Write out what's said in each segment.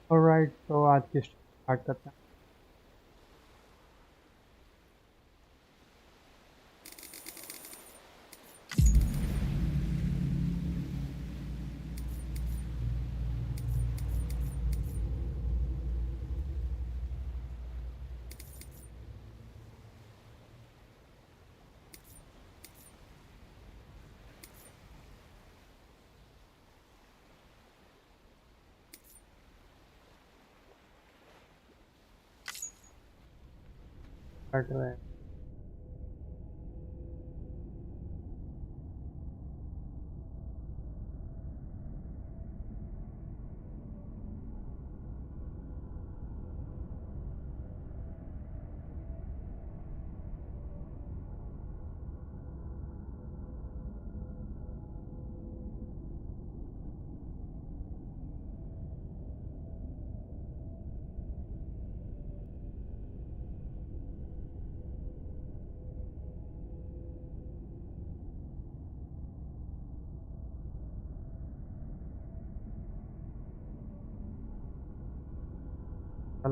Alright, तो आज की स्टार्ट करते हैं। स्टार्ट रहे हैं।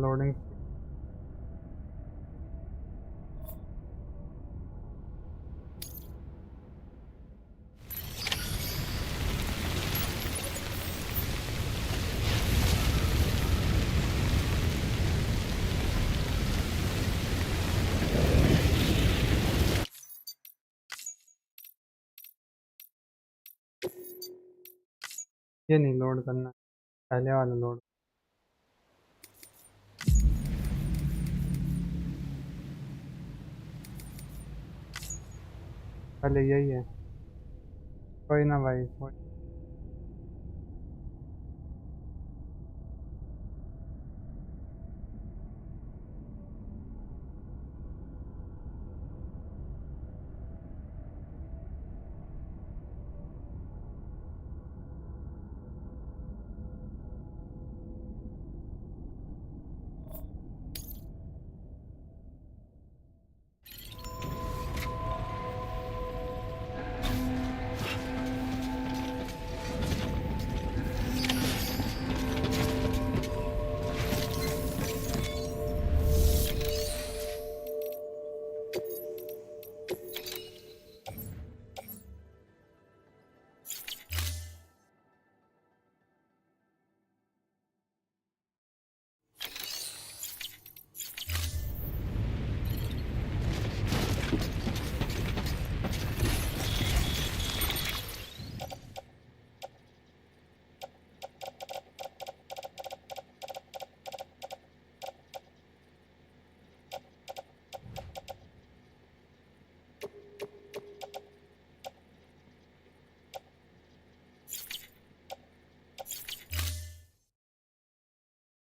लोडिंग। ये नहीं लोड करना, पहले वाला लोड। पहले यही है। कोई ना भाई, कोई।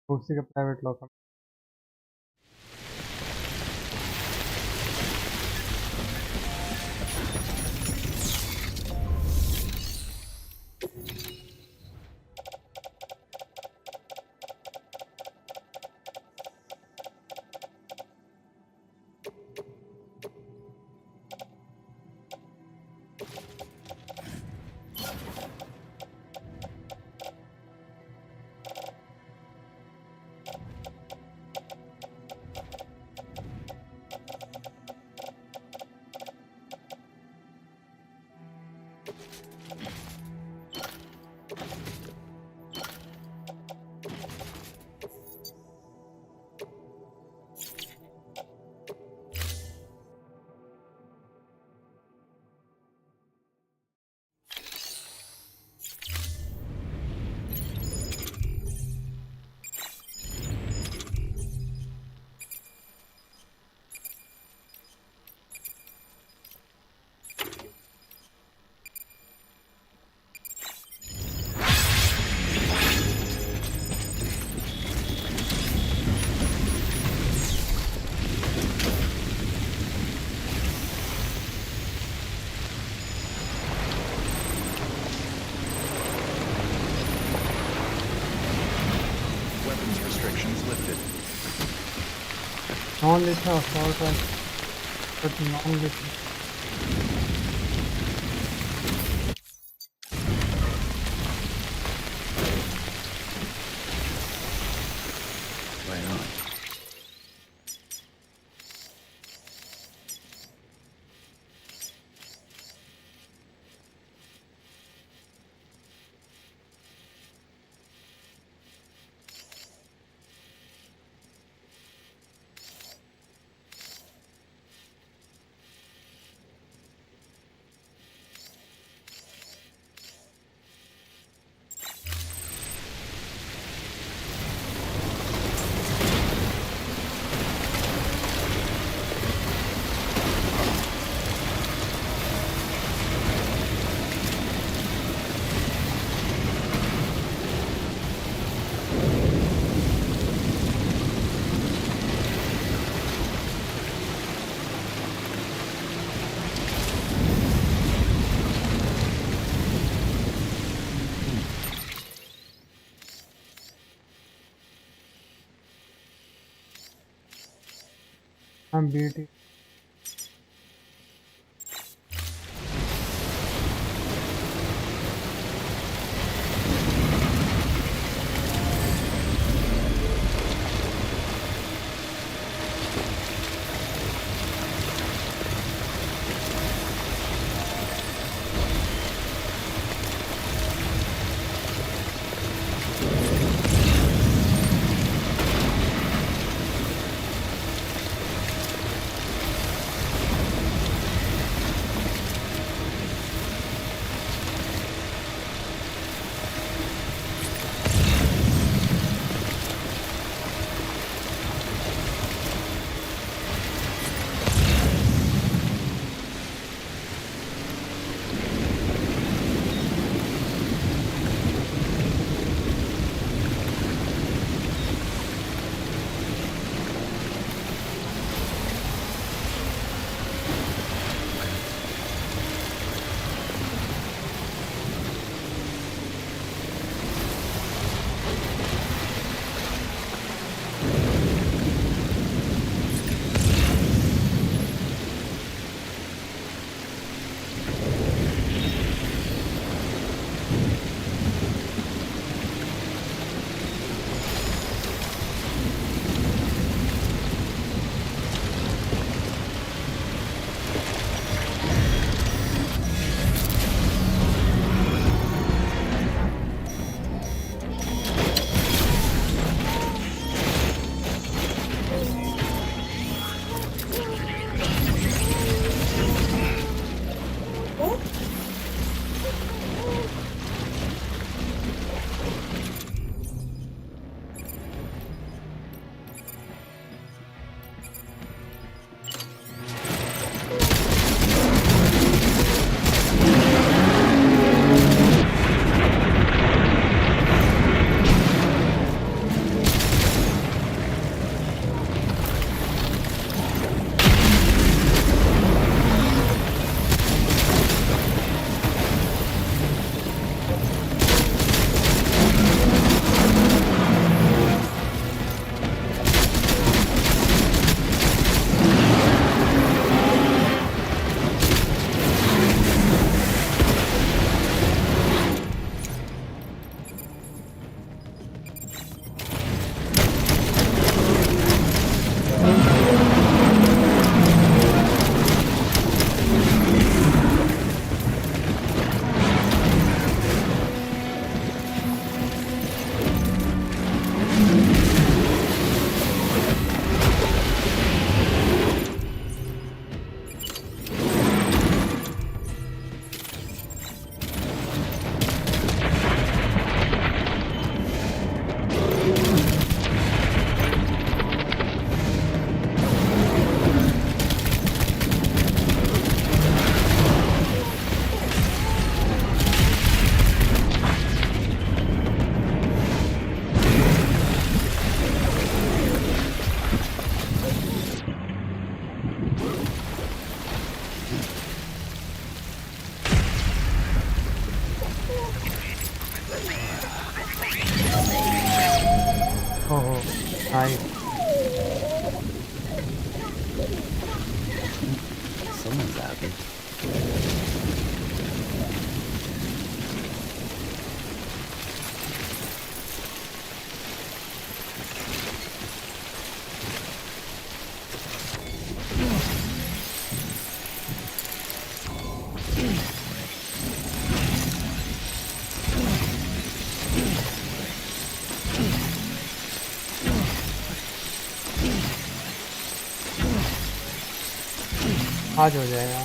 उसी का private locker. Weapons restrictions lifted. Non लिखा असॉल्ट है, बट नॉन लिखा। हाँ बीटी। ओहो नाइस। Someone's happy. आज हो जाएगा।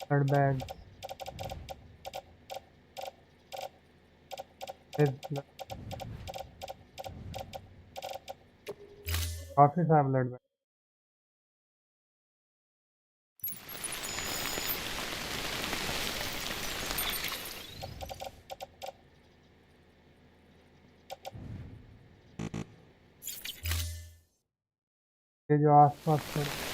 blood bags with blood. काफी सारा ब्लड बैग। ये जो आसपास पड़े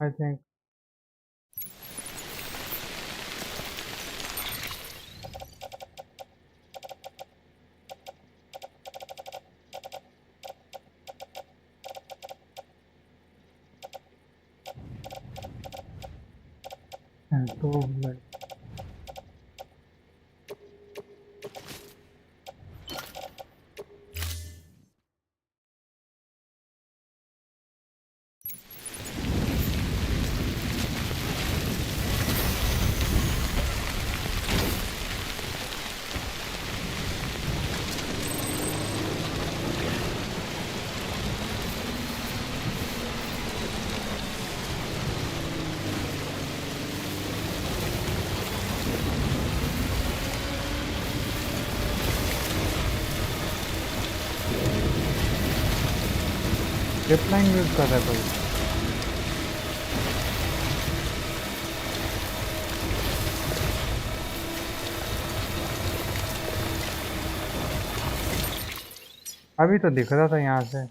आई थिंक तो ब्लड। जिप लाइन यूज कर रहा है कोई। अभी तो दिख रहा था यहाँ से।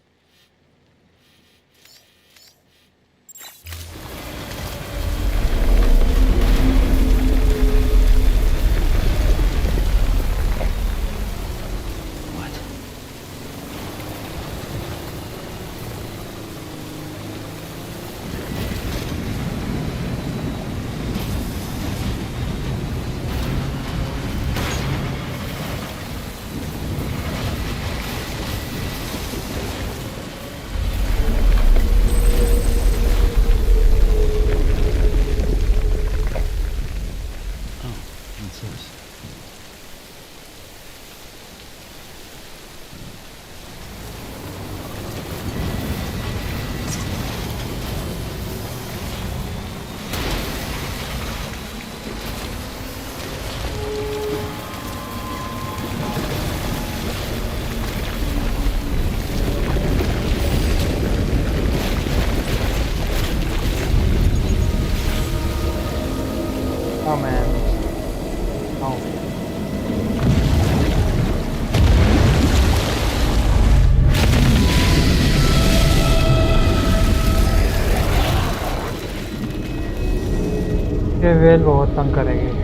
Oh man. Oh. ये वेल बहुत तंग करेगी।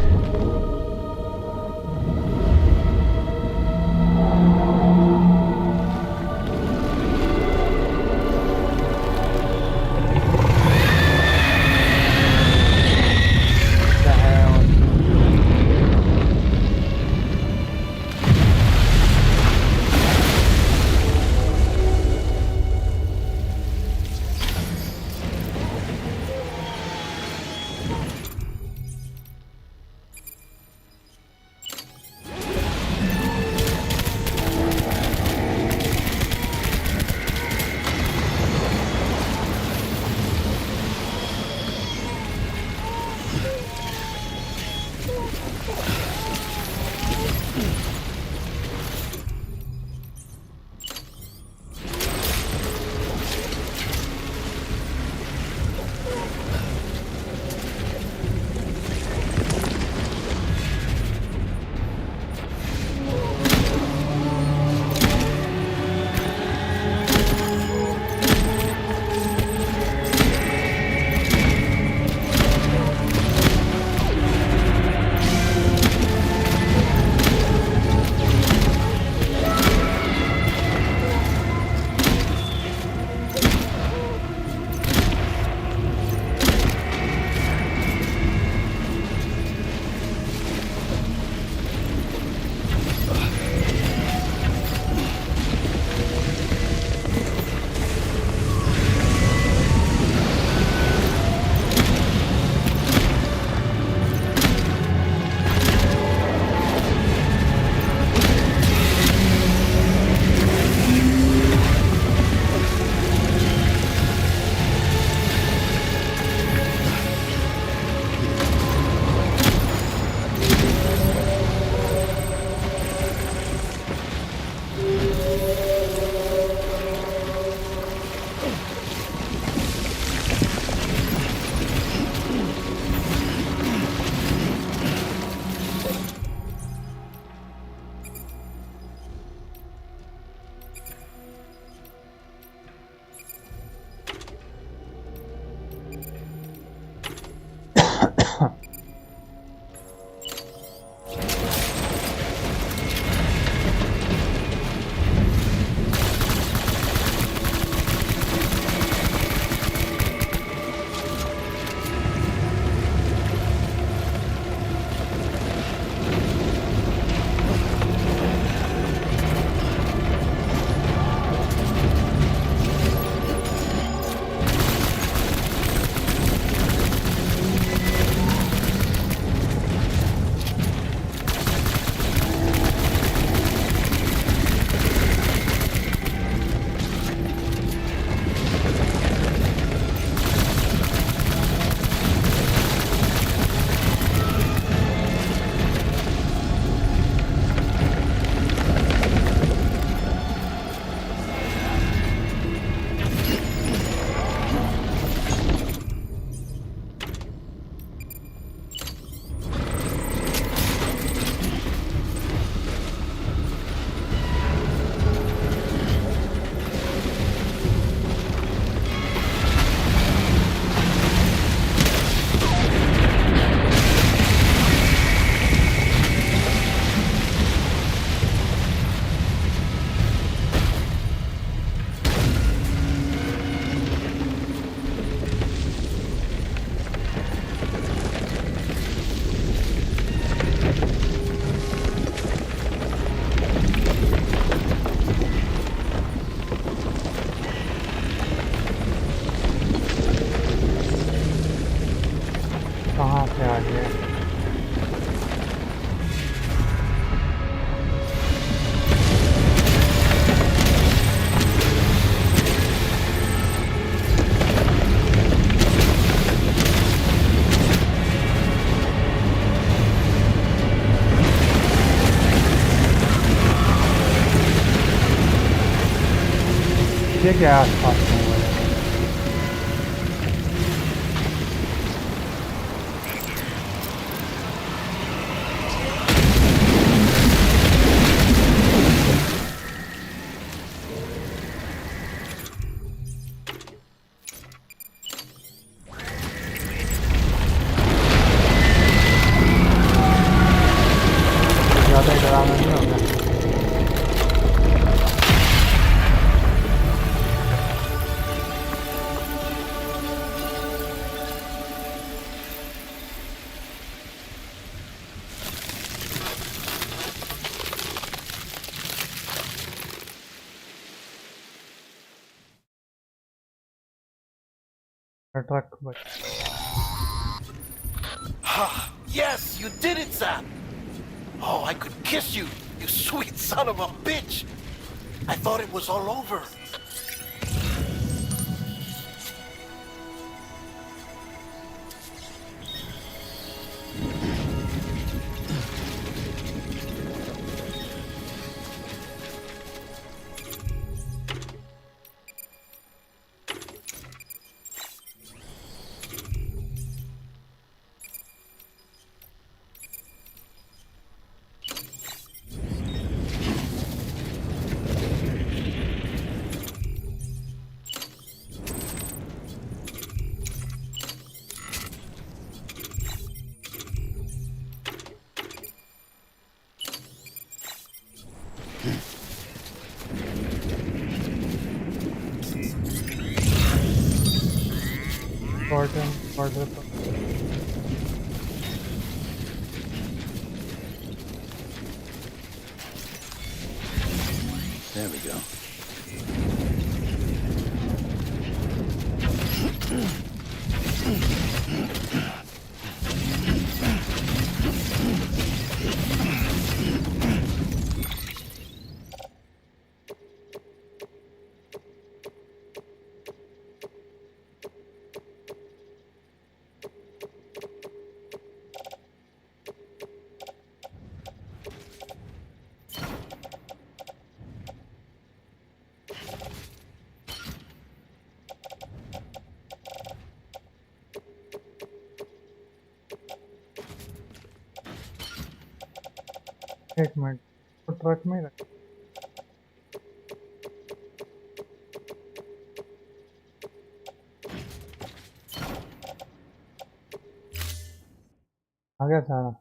कहाँ से आ गए? ये क्या आसपास में हुआ है? ज़्यादा डरावना नहीं होगा? Truck Yes, you did it, Sam! Oh, I could kiss you, you sweet son of a bitch! I thought it was all over. border There we go. एक मिनट तो ट्रक में ही रख आ गया सारा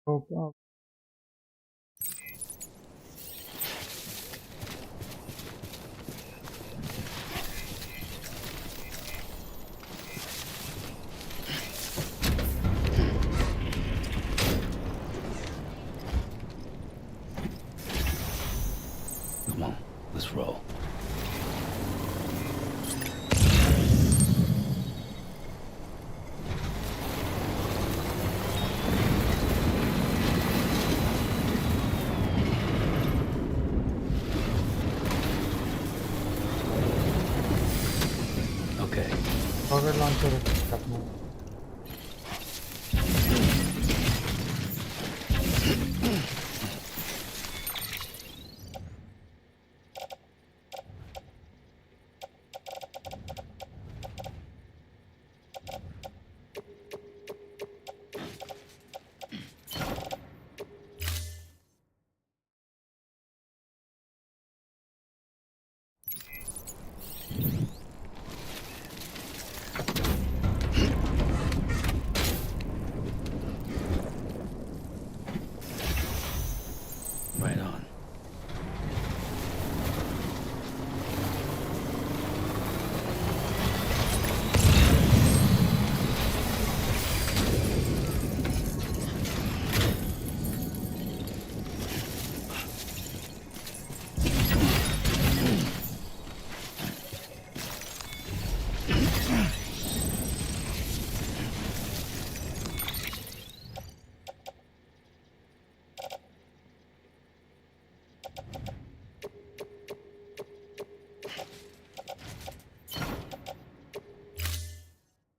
तो Come on, let's roll. Okay. Rocket launcher अपना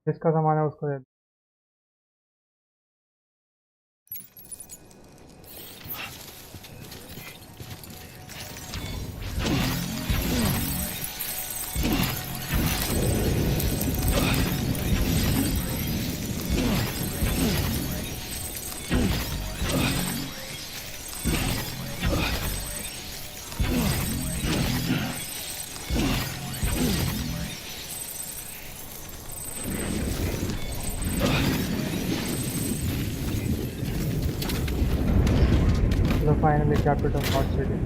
जिसका सामान है उसको दे दो। The finally capital of Hot City.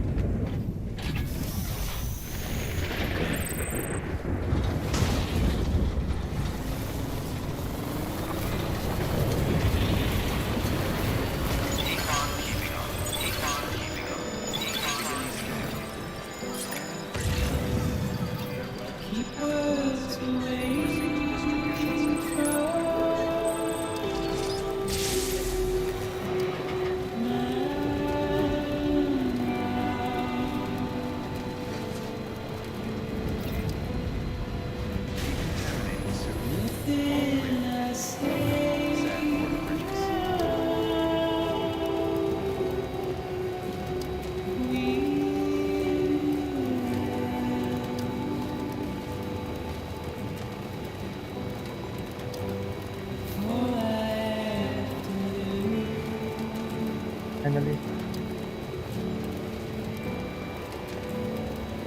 Finally.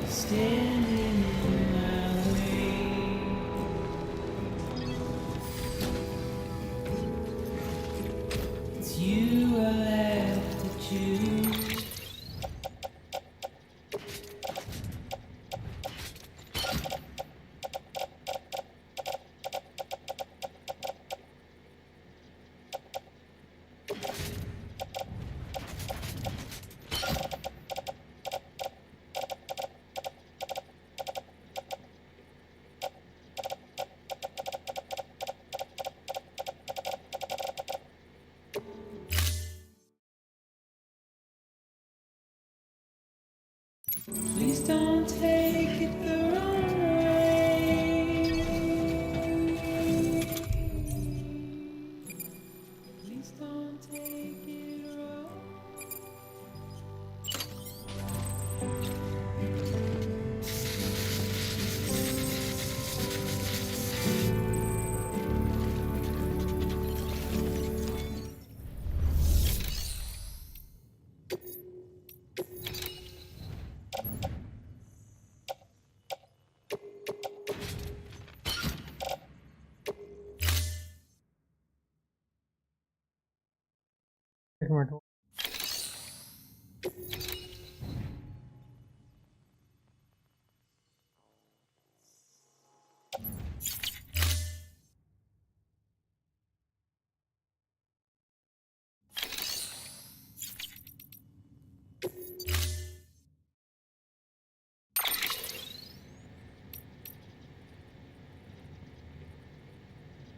Standing in my way. It's you I left to choose. Please don't take it the wrong way. Please don't take it wrong. एक minute वो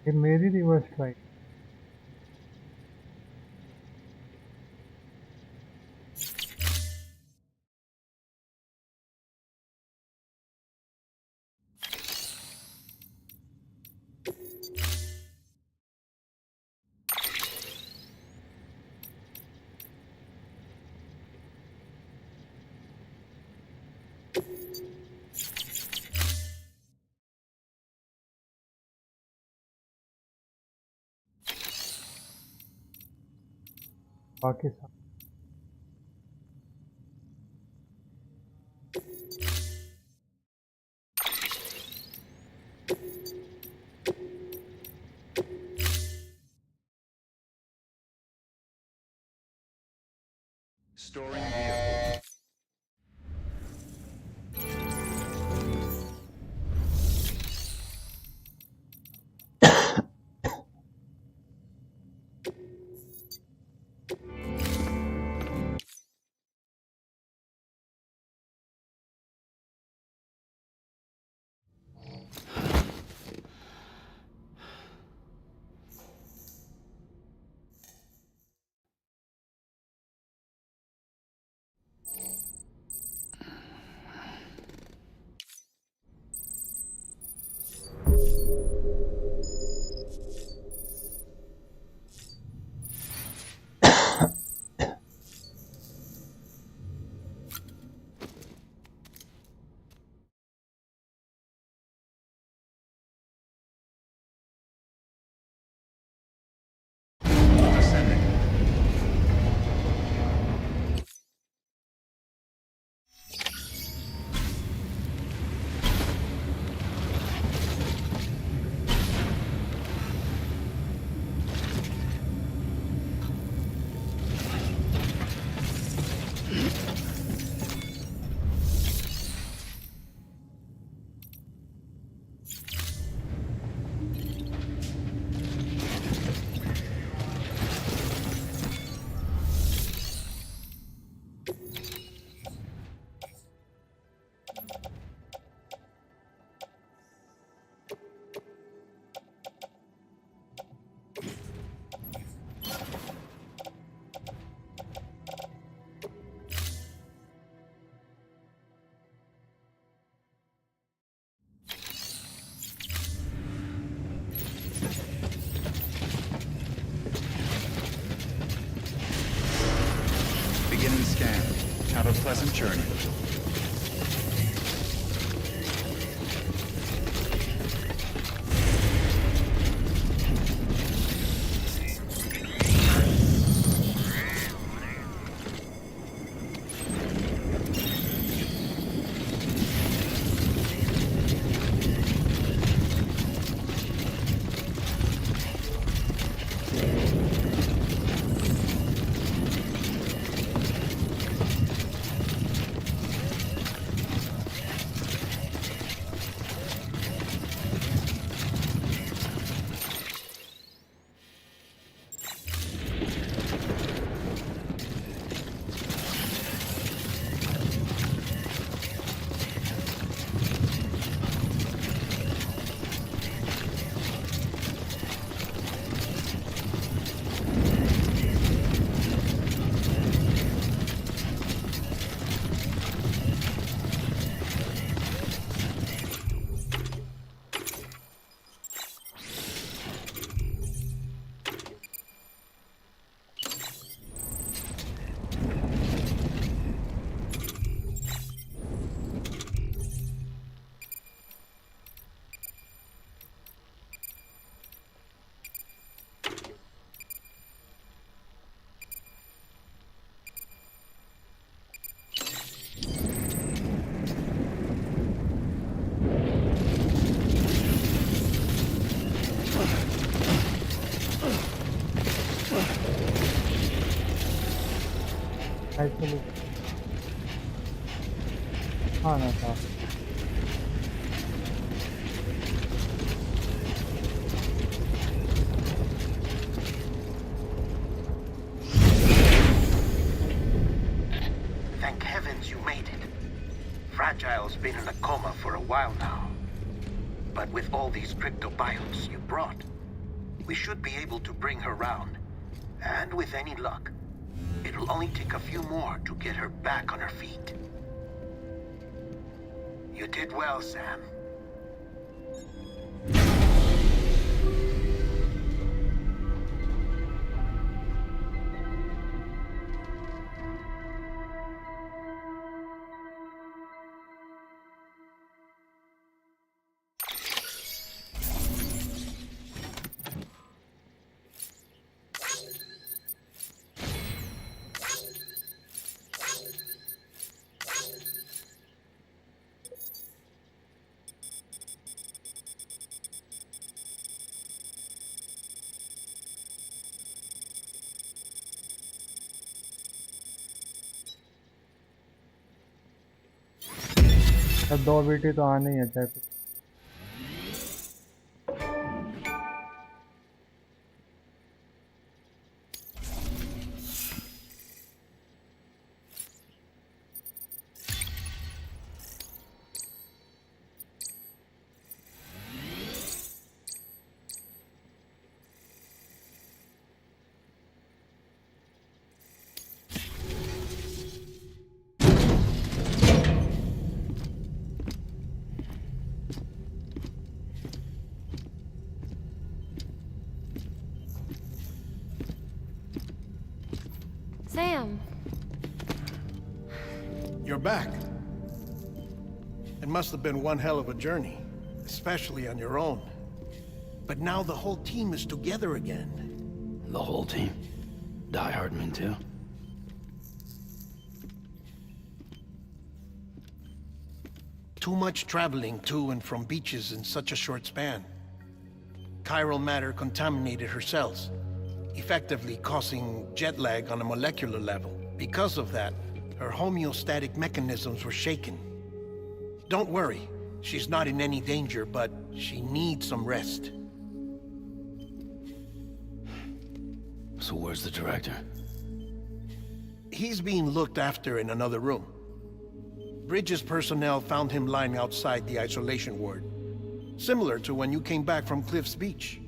ये मेरी रिवर्स ट्राई। बाकी सब Storing vehicle. scan. Have a pleasant journey. Actually, no, sir. Thank heavens you made it. Fragile's been in a coma for a while now. But with all these cryptobiotes you brought, we should be able to bring her round. And with any luck, it'll only take a few more to get her back on her feet. You did well, Sam. अब 2 बेटे तो आने ही है चाहे कुछ। Sam. You're back. It must have been one hell of a journey, especially on your own. But now the whole team is together again. The whole team? Die Hardman too? Too much traveling to and from beaches in such a short span. Chiral matter contaminated her cells, effectively causing jet lag on a molecular level. Because of that, her homeostatic mechanisms were shaken. Don't worry, she's not in any danger, but she needs some rest. So where's the director? He's being looked after in another room. Bridges personnel found him lying outside the isolation ward. Similar to when you came back from Cliff's Beach.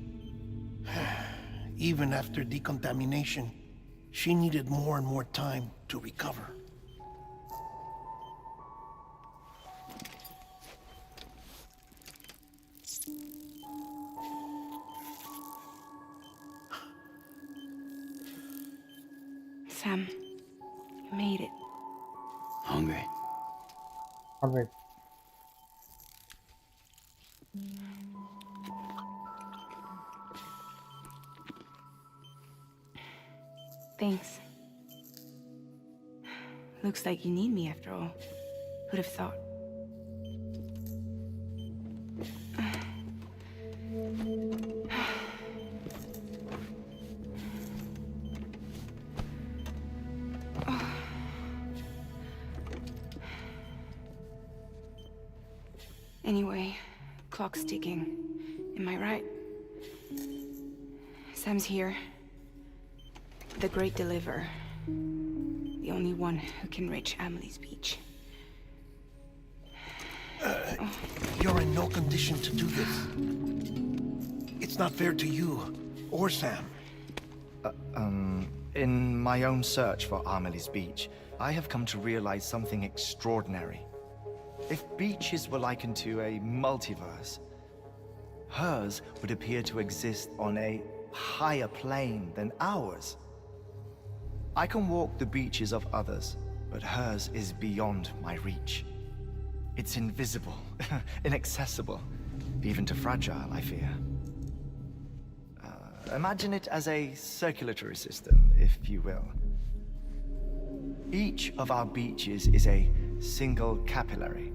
Even after decontamination, she needed more and more time to recover. Sam, you made it. Hungry? Alright. Thanks. Looks like you need me after all. Who'd have thought? Anyway, clock's ticking. Am I right? Sam's here. The Great Deliverer. The only one who can reach Amelie's beach. You're in no condition to do this. It's not fair to you or Sam. In my own search for Amelie's beach, I have come to realize something extraordinary. If beaches were likened to a multiverse, hers would appear to exist on a higher plane than ours. I can walk the beaches of others, but hers is beyond my reach. It's invisible, inaccessible, even to Fragile, I fear. Imagine it as a circulatory system, if you will. Each of our beaches is a single capillary.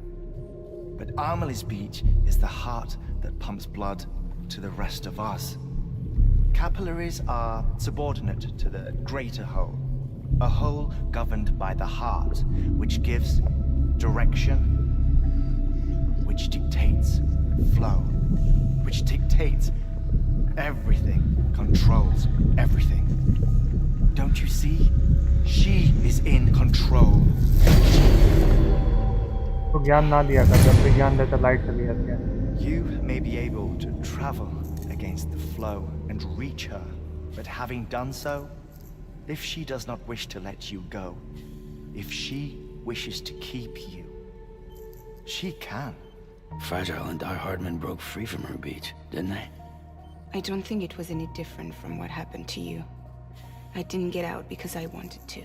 But Amelie's beach is the heart that pumps blood to the rest of us. Capillaries are subordinate to the greater whole. A whole governed by the heart, which gives direction, which dictates flow, which dictates everything, controls everything. Don't you see? She is in control. तो ज्ञान ना दिया कर, जब भी ज्ञान देता light चली जाती है. You may be able to travel against the flow and reach her, but having done so, if she does not wish to let you go, if she wishes to keep you, she can. Fragile and Die Hardman broke free from her beach, didn't they? I don't think it was any different from what happened to you. I didn't get out because I wanted to.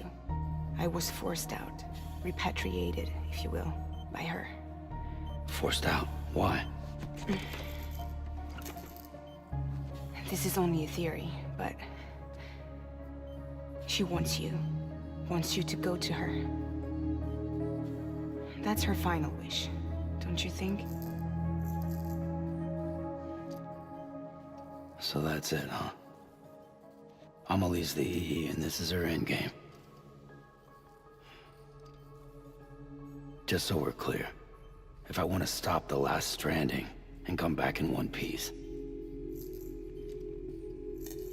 I was forced out. Repatriated, if you will, by her. Forced out? Why? This is only a theory, but... she wants you. Wants you to go to her. That's her final wish, don't you think? So that's it, huh? Amelie's the EE, and this is her endgame. Just so we're clear, if I want to stop the last stranding and come back in one piece,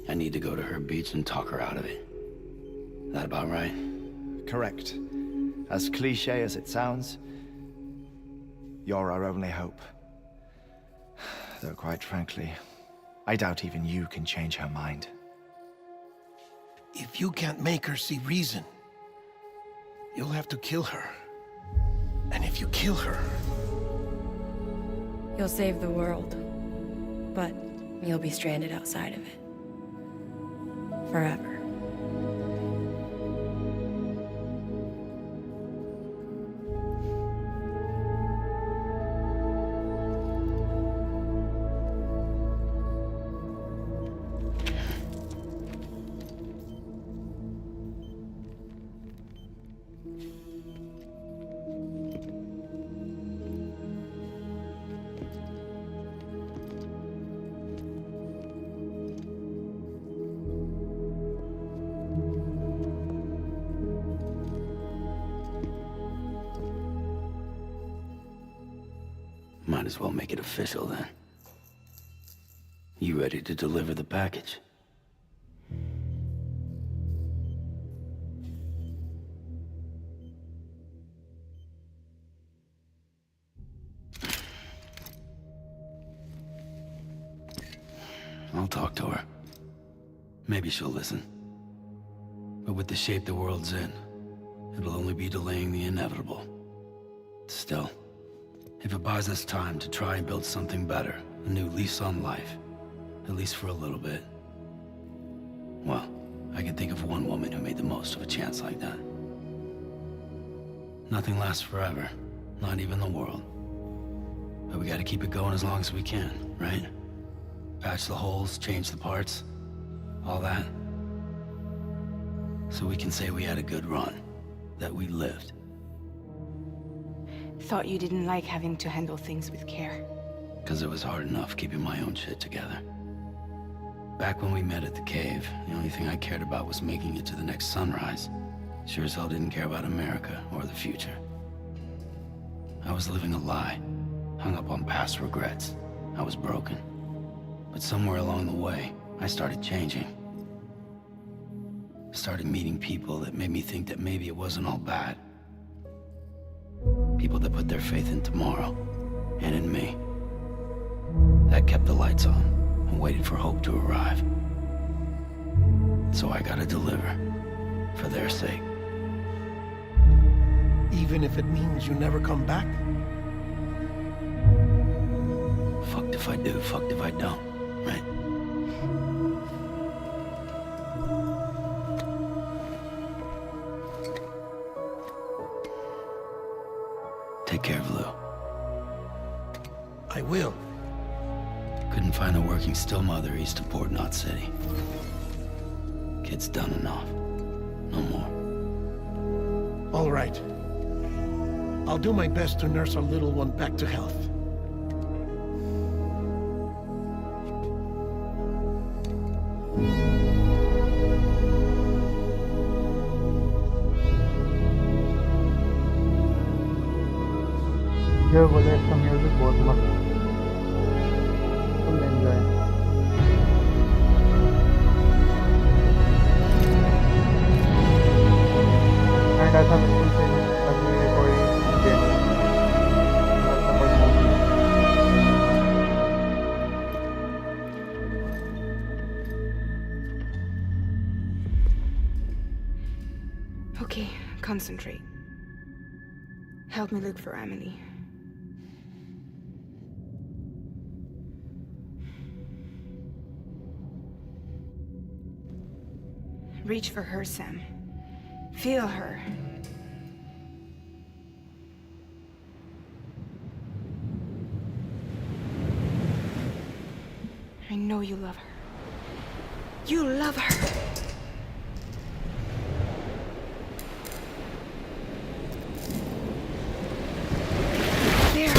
I need to go to her beach and talk her out of it. That about right? Correct. As cliche as it sounds, you're our only hope. Though quite frankly, I doubt even you can change her mind. If you can't make her see reason, you'll have to kill her. And if you kill her... You'll save the world, but you'll be stranded outside of it. Forever. Might as well make it official then. You ready to deliver the package? I'll talk to her. Maybe she'll listen. But with the shape the world's in, it'll only be delaying the inevitable. Still, if it buys us time to try and build something better, a new lease on life, at least for a little bit, well, I can think of one woman who made the most of a chance like that. Nothing lasts forever. Not even the world. But we gotta keep it going as long as we can, right? Patch the holes, change the parts. All that. So we can say we had a good run. That we lived. Thought you didn't like having to handle things with care. Because it was hard enough keeping my own shit together. Back when we met at the cave, the only thing I cared about was making it to the next sunrise. Sure as hell didn't care about America or the future. I was living a lie, hung up on past regrets. I was broken. But somewhere along the way, I started changing. Started meeting people that made me think that maybe it wasn't all bad. People that put their faith in tomorrow, and in me. That kept the lights on, and waited for hope to arrive. So I gotta deliver, for their sake. Even if it means you never come back? Fucked if I do, fucked if I don't, right? Take care of Lou. I will. Couldn't find a working still mother east of Port Knot City. Kid's done enough. No more. All right. I'll do my best to nurse our little one back to health. जो बोले इसका music बहुत मस्त है। Full enjoy. And ऐसा बिल्कुल feel जैसे ये कोई गेम जैसा कोई movie. Okay, concentrate. Help me look for Emily. Reach for her, Sam. Feel her. I know you love her. You love her. There.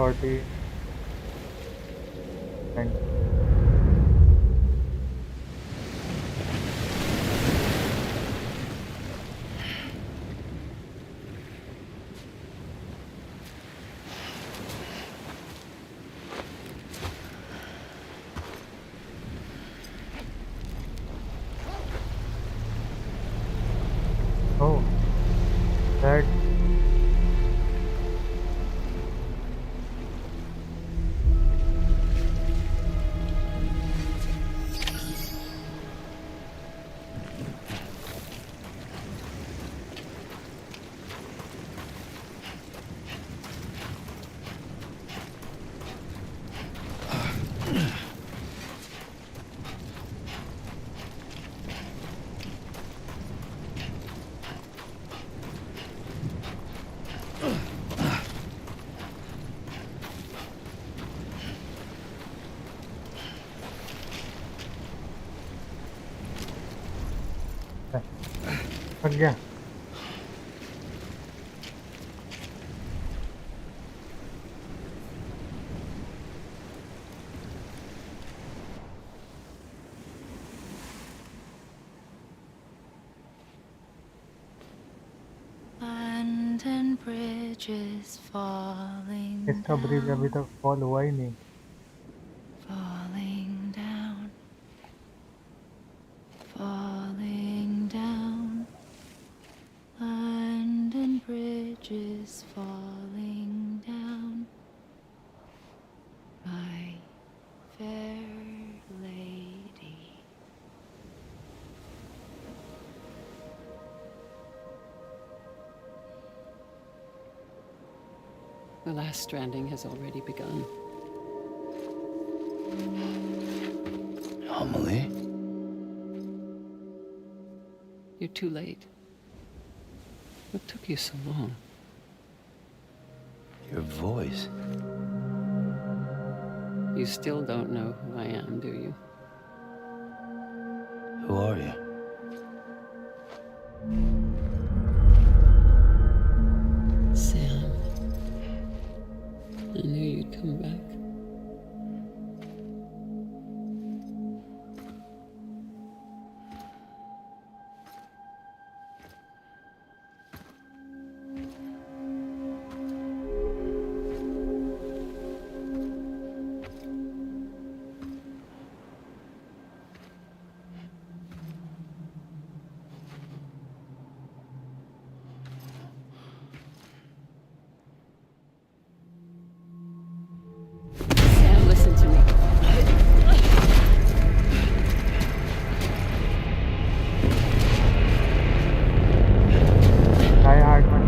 body and oh, that थक गया. London Bridge is falling इसका bridge अभी down, तक fall हुआ ही नहीं. falling down, falling down. London Bridge is falling down, my fair lady. The last stranding has already begun. Amelie? You're too late. What took you so long? Your voice. You still don't know who I am, do you? Who are you? Sam. I knew you'd come back. Sam, listen to me. Die Hard में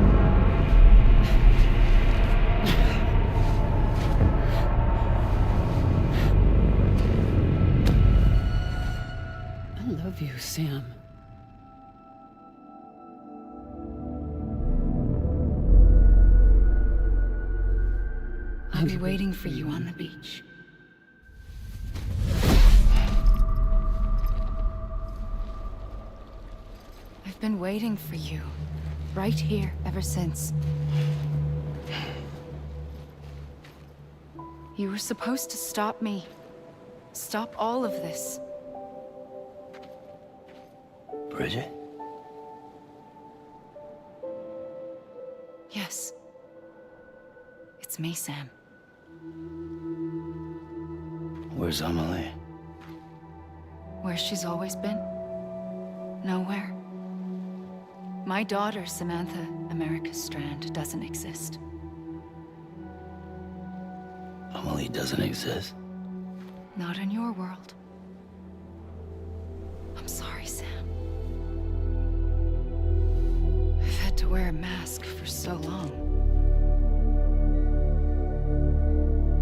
I love you, Sam. I'll be waiting for you on the beach. I've been waiting for you, right here, ever since. You were supposed to stop me. Stop all of this. Bridget? Yes. It's me, Sam. Where's Amelie? Where she's always been. Nowhere. My daughter, Samantha America Strand, doesn't exist. Amelie doesn't exist. Not in your world. I'm sorry, Sam. I've had to wear a mask for so long.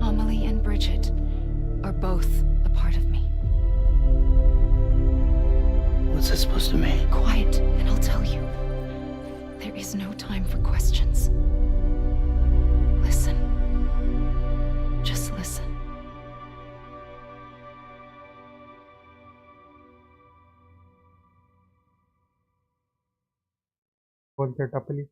Amelie and Bridget are both a part of me. What's that supposed to mean? Quiet, and I'll tell you. There is no time for questions. Listen. Just listen. बोलते टपली.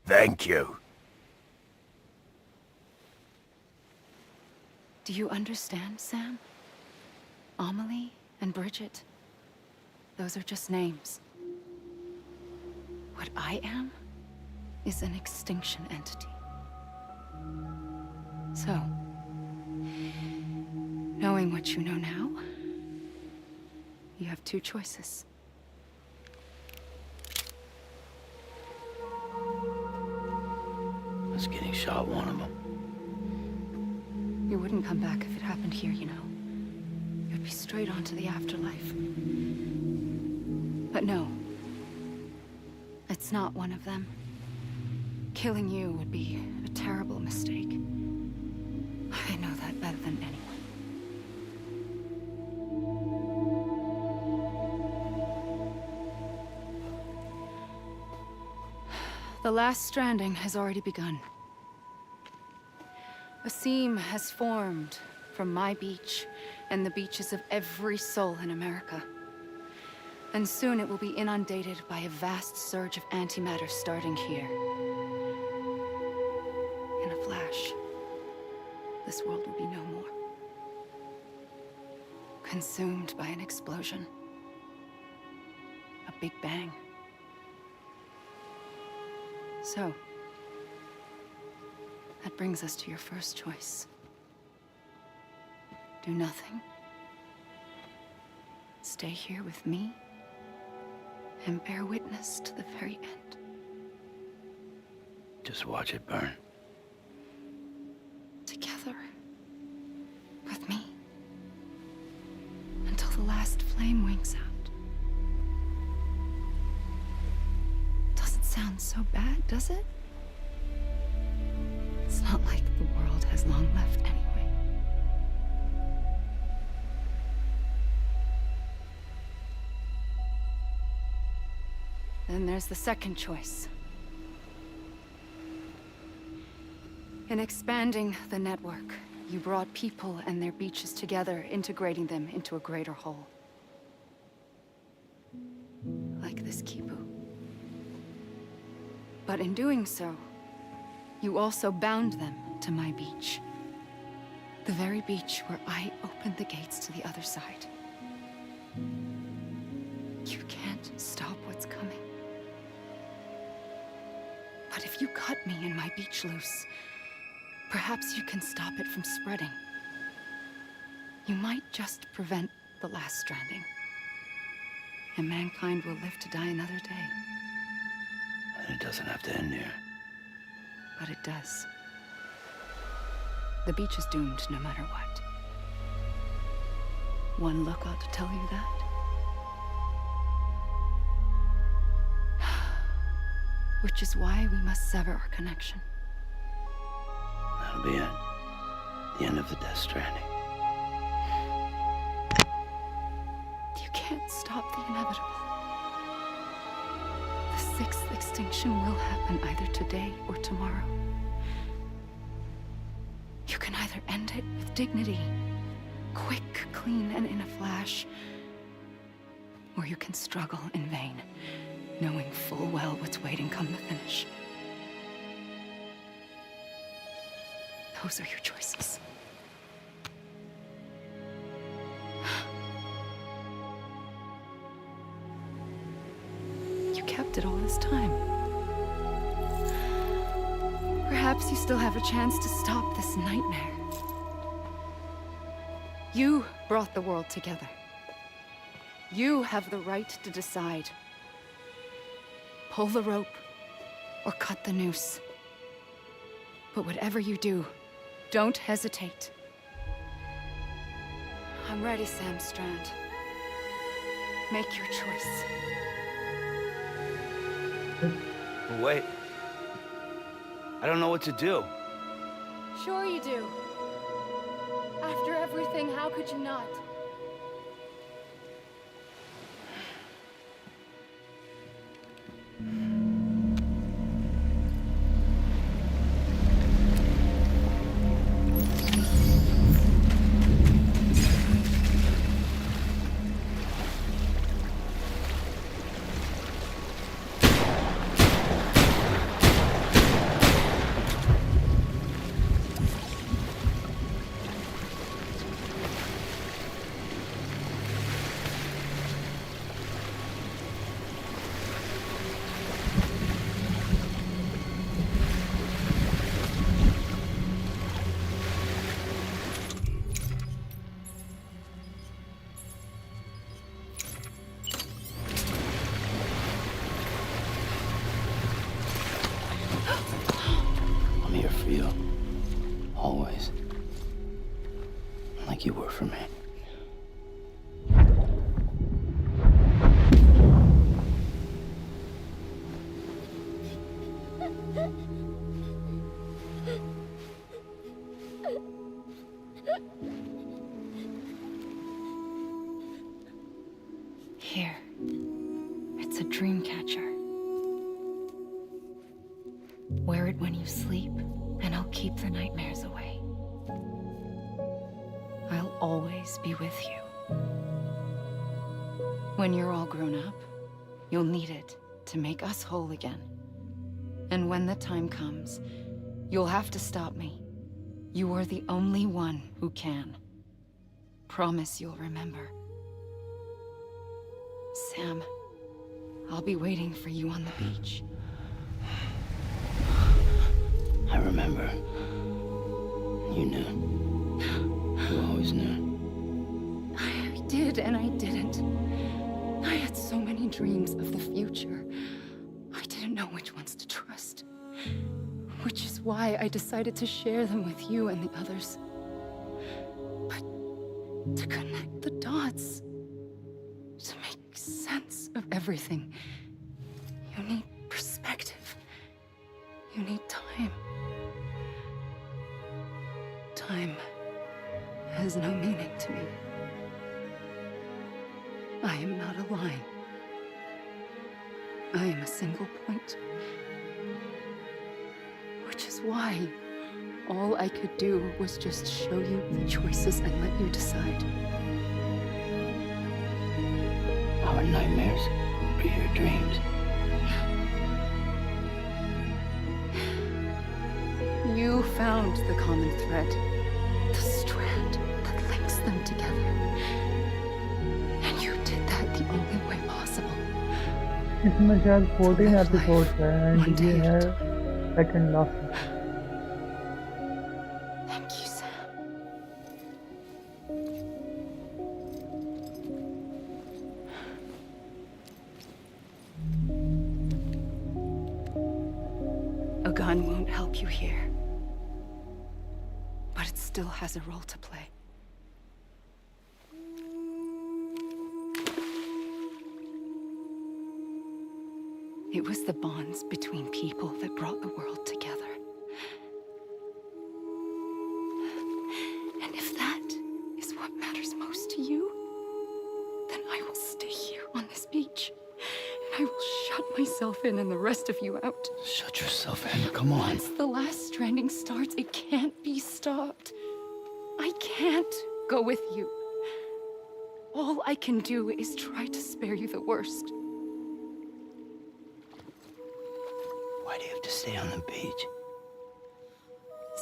Thank you. Do you understand, Sam? Amelie and Bridget, those are just names. What I am is an extinction entity. So, knowing what you know now, you have two choices. Was getting shot one of them. You wouldn't come back if it happened here, you know. You'd be straight on to the afterlife. But no. It's not one of them. Killing you would be a terrible mistake. I know that better than anyone. The last stranding has already begun. A seam has formed from my beach and the beaches of every soul in America. And soon it will be inundated by a vast surge of antimatter starting here. In a flash, this world will be no more. Consumed by an explosion. A big bang. So, that brings us to your first choice. Do nothing. Stay here with me and bear witness to the very end. Just watch it burn. Together. With me. Until the last flame winks out. Doesn't sound so bad, does it? It's not like the world has long left anyway. Then there's the second choice. In expanding the network, you brought people and their beaches together, integrating them into a greater whole. Like this Kipu. But in doing so, you also bound them to my beach. The very beach where I opened the gates to the other side. You can't stop what's coming. But if you cut me and my beach loose, perhaps you can stop it from spreading. You might just prevent the last stranding. And mankind will live to die another day. And it doesn't have to end here. But it does. The beach is doomed no matter what. One look ought to tell you that. Which is why we must sever our connection. That'll be it. The end of the Death Stranding. You can't stop the inevitable. The sixth extinction will happen either today or tomorrow. You can either end it with dignity, quick, clean, and in a flash, or you can struggle in vain, knowing full well what's waiting come the finish. Those are your choices. You kept it all this time. Perhaps you still have a chance to stop this nightmare. You brought the world together. You have the right to decide. Pull the rope or cut the noose. But whatever you do, don't hesitate. I'm ready, Sam Strand. Make your choice. Wait. I don't know what to do. Sure you do. After everything, how could you not? like you were for me. Here. It's a dream catcher. Wear it when you sleep, and I'll keep the nightmares away. I'll always be with you. When you're all grown up, you'll need it to make us whole again. And when the time comes, you'll have to stop me. You are the only one who can. Promise you'll remember. Sam, I'll be waiting for you on the beach. I remember. You knew. You always knew. I did and I didn't. I had so many dreams of the future. I didn't know which ones to trust. Which is why I decided to share them with you and the others. But to connect the dots, to make sense of everything, you need perspective. You need time. Time has no meaning to me. I am not a line. I am a single point. Which is why all I could do was just show you the choices and let you decide. Our nightmares are your dreams. You found the common thread, the strand that links them together. And you did that the only way possible. इसमें शायद 14 episodes हैं and ये है second last. Thank you, Sam. A gun won't help you here. But it still has a role to play. It was the bonds between people that brought the world together. And if that is what matters most to you, then I will stay here on this beach. And I will shut myself in and the rest of you out. Shut yourself in, come on. Once the last stranding starts, it can't be stopped. I can't go with you. All I can do is try to spare you the worst. Why do you have to stay on the beach?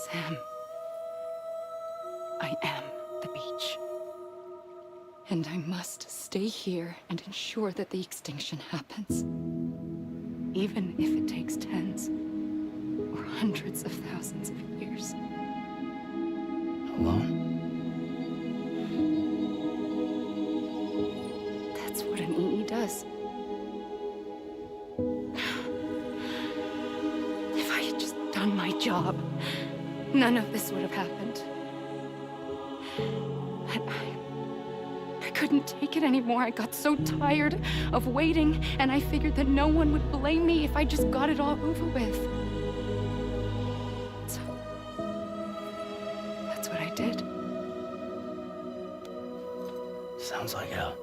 Sam, I am the beach. And I must stay here and ensure that the extinction happens. Even if it takes tens or hundreds of thousands of years. Alone? That's what an EE does. If I had just done my job, none of this would have happened. But I couldn't take it anymore. I got so tired of waiting, and I figured that no one would blame me if I just got it all over with. So, that's what I did. Sounds like hell.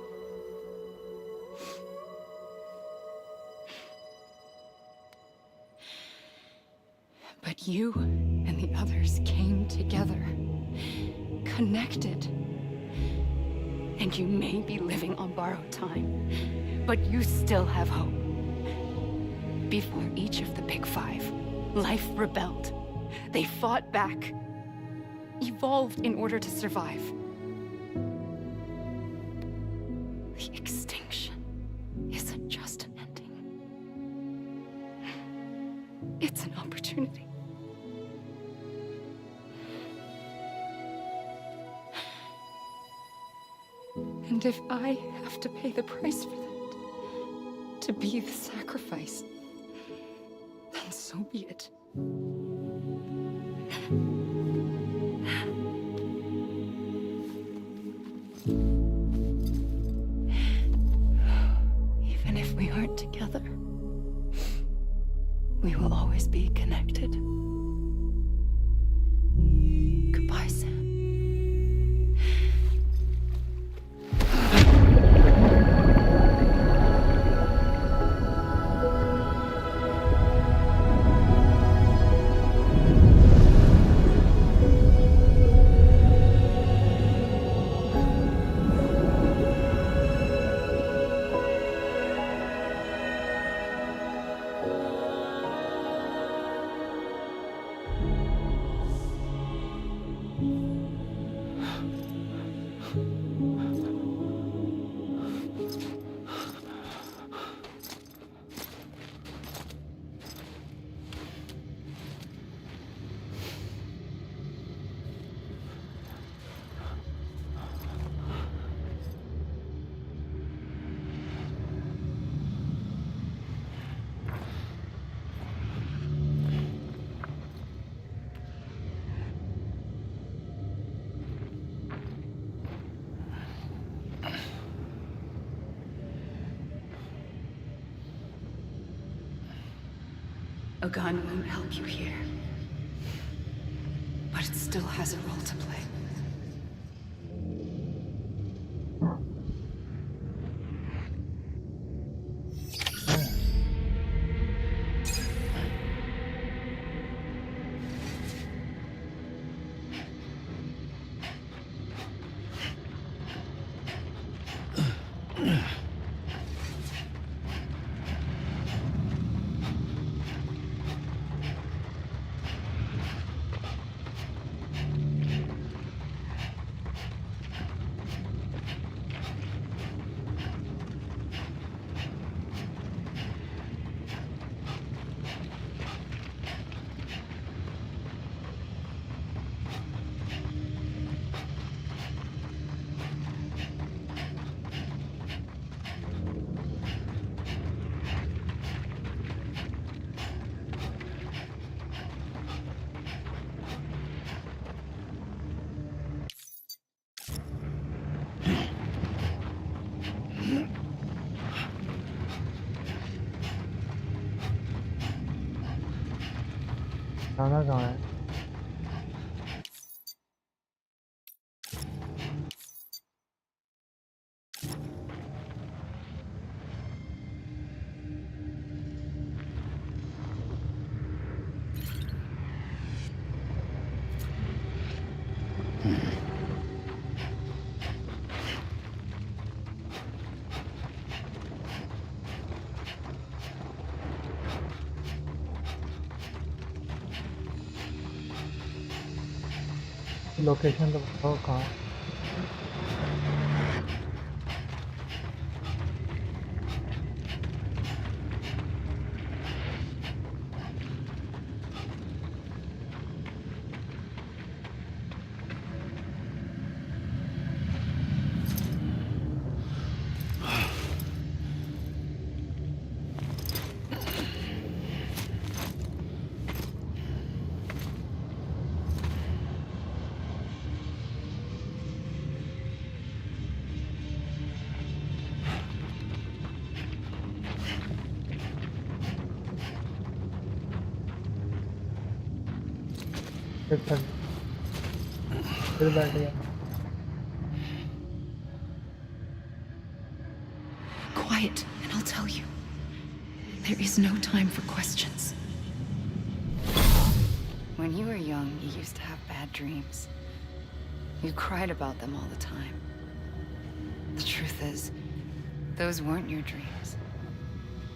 But you and the others came together, connected. And you may be living on borrowed time, but you still have hope. Before each of the Big Five, life rebelled. They fought back, evolved in order to survive. The extinction isn't just an ending. It's an opportunity. And if I have to pay the price for that, to be the sacrifice, then so be it. Even if we aren't together, we will always be connected. Goodbye, Sam. A gun won't help you here, but it still has a role to play. जाना कहाँ है? Location तो बताओ कहाँ? फिर बैठ गया। Quiet, and I'll tell you. There is no time for questions. When you were young, you used to have bad dreams. You cried about them all the time. The truth is, those weren't your dreams.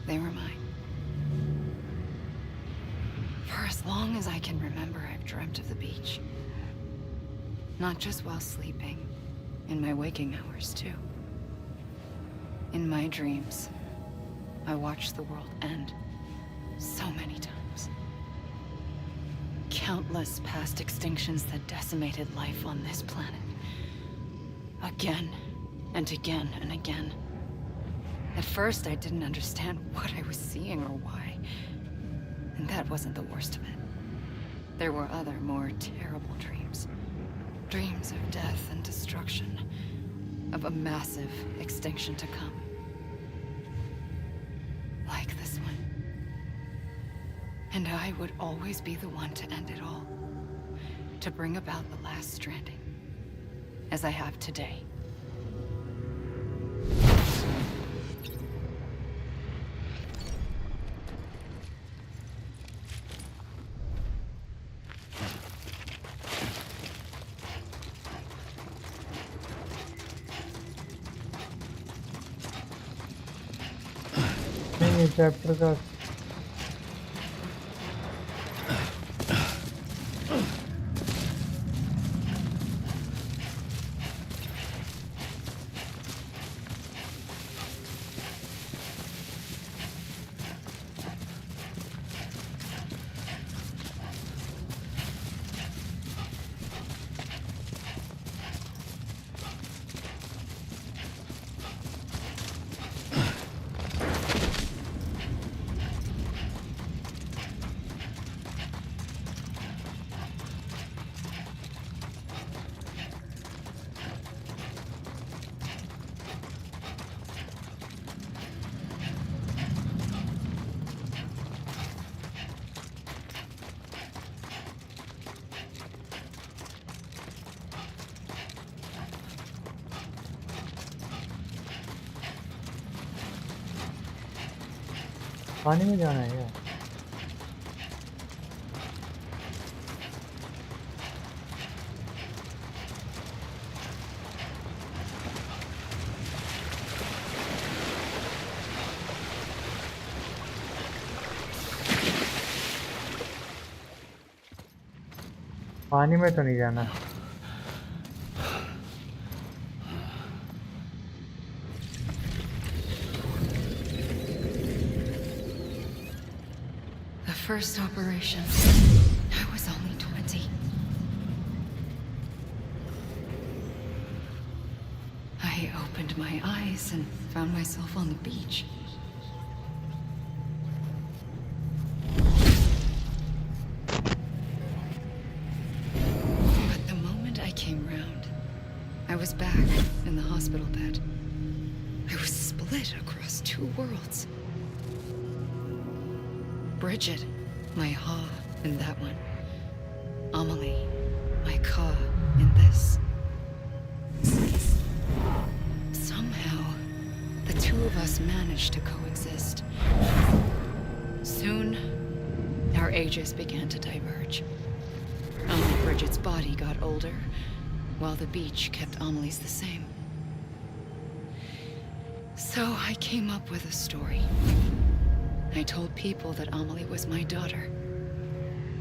They were mine. For as long as I can remember, I've dreamt of the beach. Not just while sleeping, in my waking hours too. In my dreams, I watched the world end so many times. Countless past extinctions that decimated life on this planet. Again, and again, and again. At first, I didn't understand what I was seeing or why. And that wasn't the worst of it. There were other, more terrible dreams. Dreams of death and destruction. of a massive extinction to come. Like this one. And I would always be the one to end it all. To bring about the last stranding. As I have today. नहीं ये chapter का पानी में जाना है क्या? पानी में तो नहीं जाना। First operation. I was only 20. I opened my eyes and found myself on the beach. But the moment I came round, I was back in the hospital bed. I was split across two worlds. Bridget, my Ha in that one. Amelie, my Ka in this. Somehow, the two of us managed to coexist. Soon, our ages began to diverge. Only Bridget's body got older, while the beach kept Amelie's the same. So I came up with a story. I told people that Amelie was my daughter.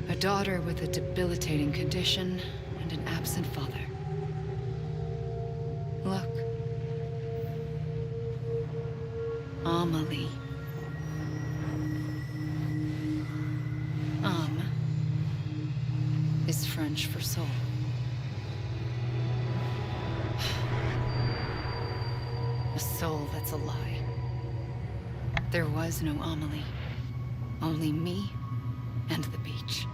A daughter with a debilitating condition and an absent father. Look. Amelie. Is French for soul. A soul that's a lie. There was no Amelie. Only me and the beach.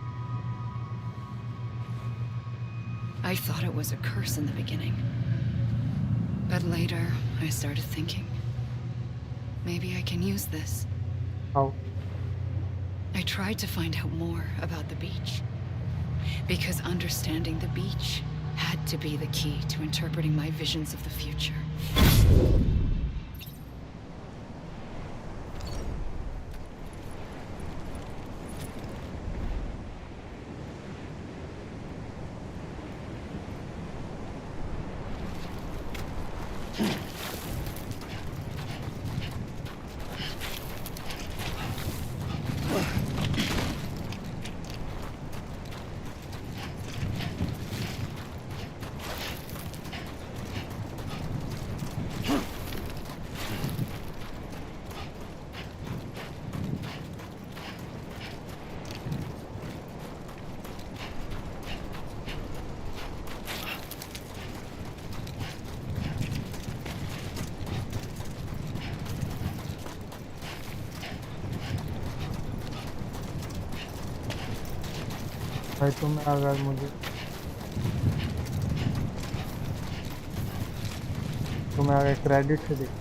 I thought it was a curse in the beginning. But later, I started thinking, maybe I can use this. How? I tried to find out more about the beach. Because understanding the beach had to be the key to interpreting my visions of the future. भाई तुम अगर मुझे तुम्हें आगे credit से देख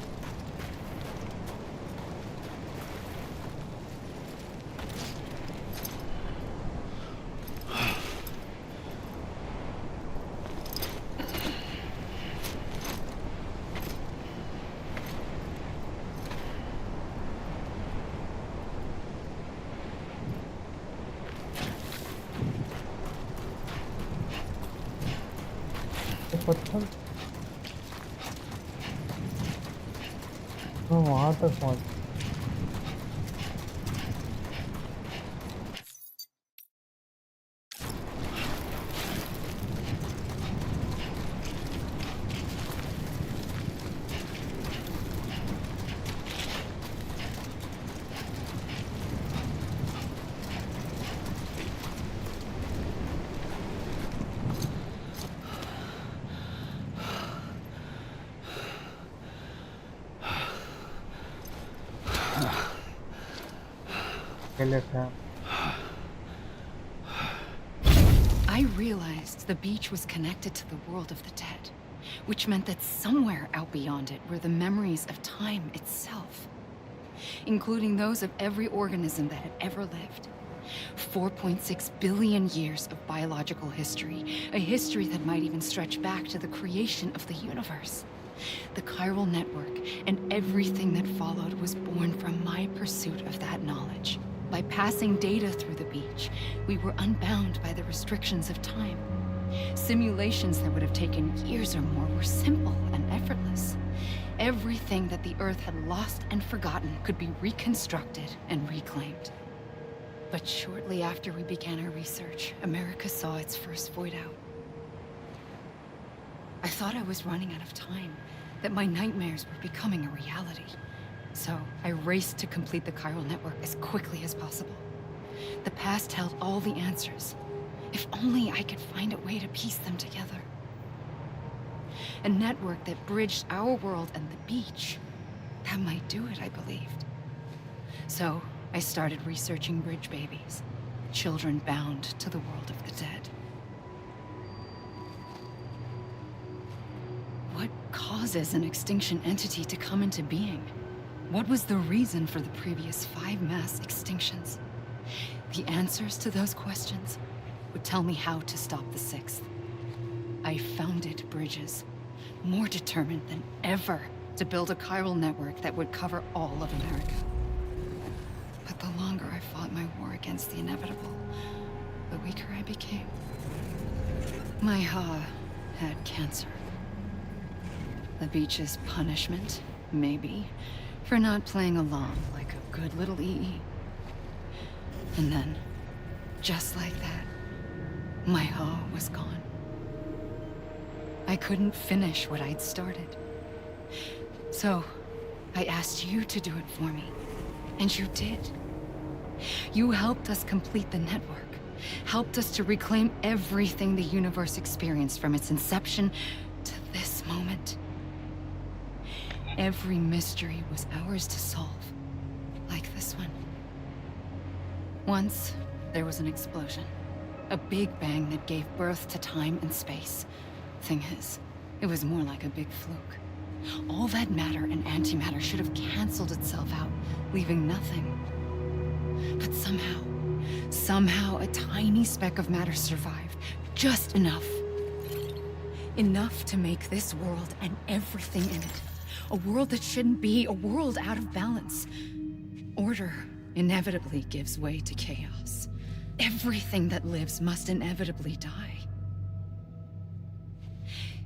पत्थर तो वहां तक पहुंच I realized the beach was connected to the world of the dead, which meant that somewhere out beyond it were the memories of time itself, including those of every organism that had ever lived. 4.6 billion years of biological history, a history that might even stretch back to the creation of the universe. The chiral network and everything that followed was born from my pursuit of that knowledge. By passing data through the beach, we were unbound by the restrictions of time. Simulations that would have taken years or more were simple and effortless. Everything that the Earth had lost and forgotten could be reconstructed and reclaimed. But shortly after we began our research, America saw its first void out. I thought I was running out of time, that my nightmares were becoming a reality. So I raced to complete the chiral network as quickly as possible. The past held all the answers. If only I could find a way to piece them together. A network that bridged our world and the beach. That might do it, I believed. So I started researching bridge babies, children bound to the world of the dead. What causes an extinction entity to come into being? What was the reason for the previous 5 mass extinctions? The answers to those questions would tell me how to stop the 6th. I founded bridges, more determined than ever to build a chiral network that would cover all of America. But the longer I fought my war against the inevitable, the weaker I became. My Ha had cancer. The beach's punishment, maybe, for not playing along like a good little EE. And then, just like that, my Ha was gone. I couldn't finish what I'd started. So, I asked you to do it for me, and you did. You helped us complete the network, helped us to reclaim everything the universe experienced from its inception to this moment. Every mystery was ours to solve, like this one. Once, there was an explosion. A big bang that gave birth to time and space. Thing is, it was more like a big fluke. All that matter and antimatter should have canceled itself out, leaving nothing. But somehow a tiny speck of matter survived. Just enough. Enough to make this world and everything in it. A world that shouldn't be, a world out of balance. Order inevitably gives way to chaos. Everything that lives must inevitably die.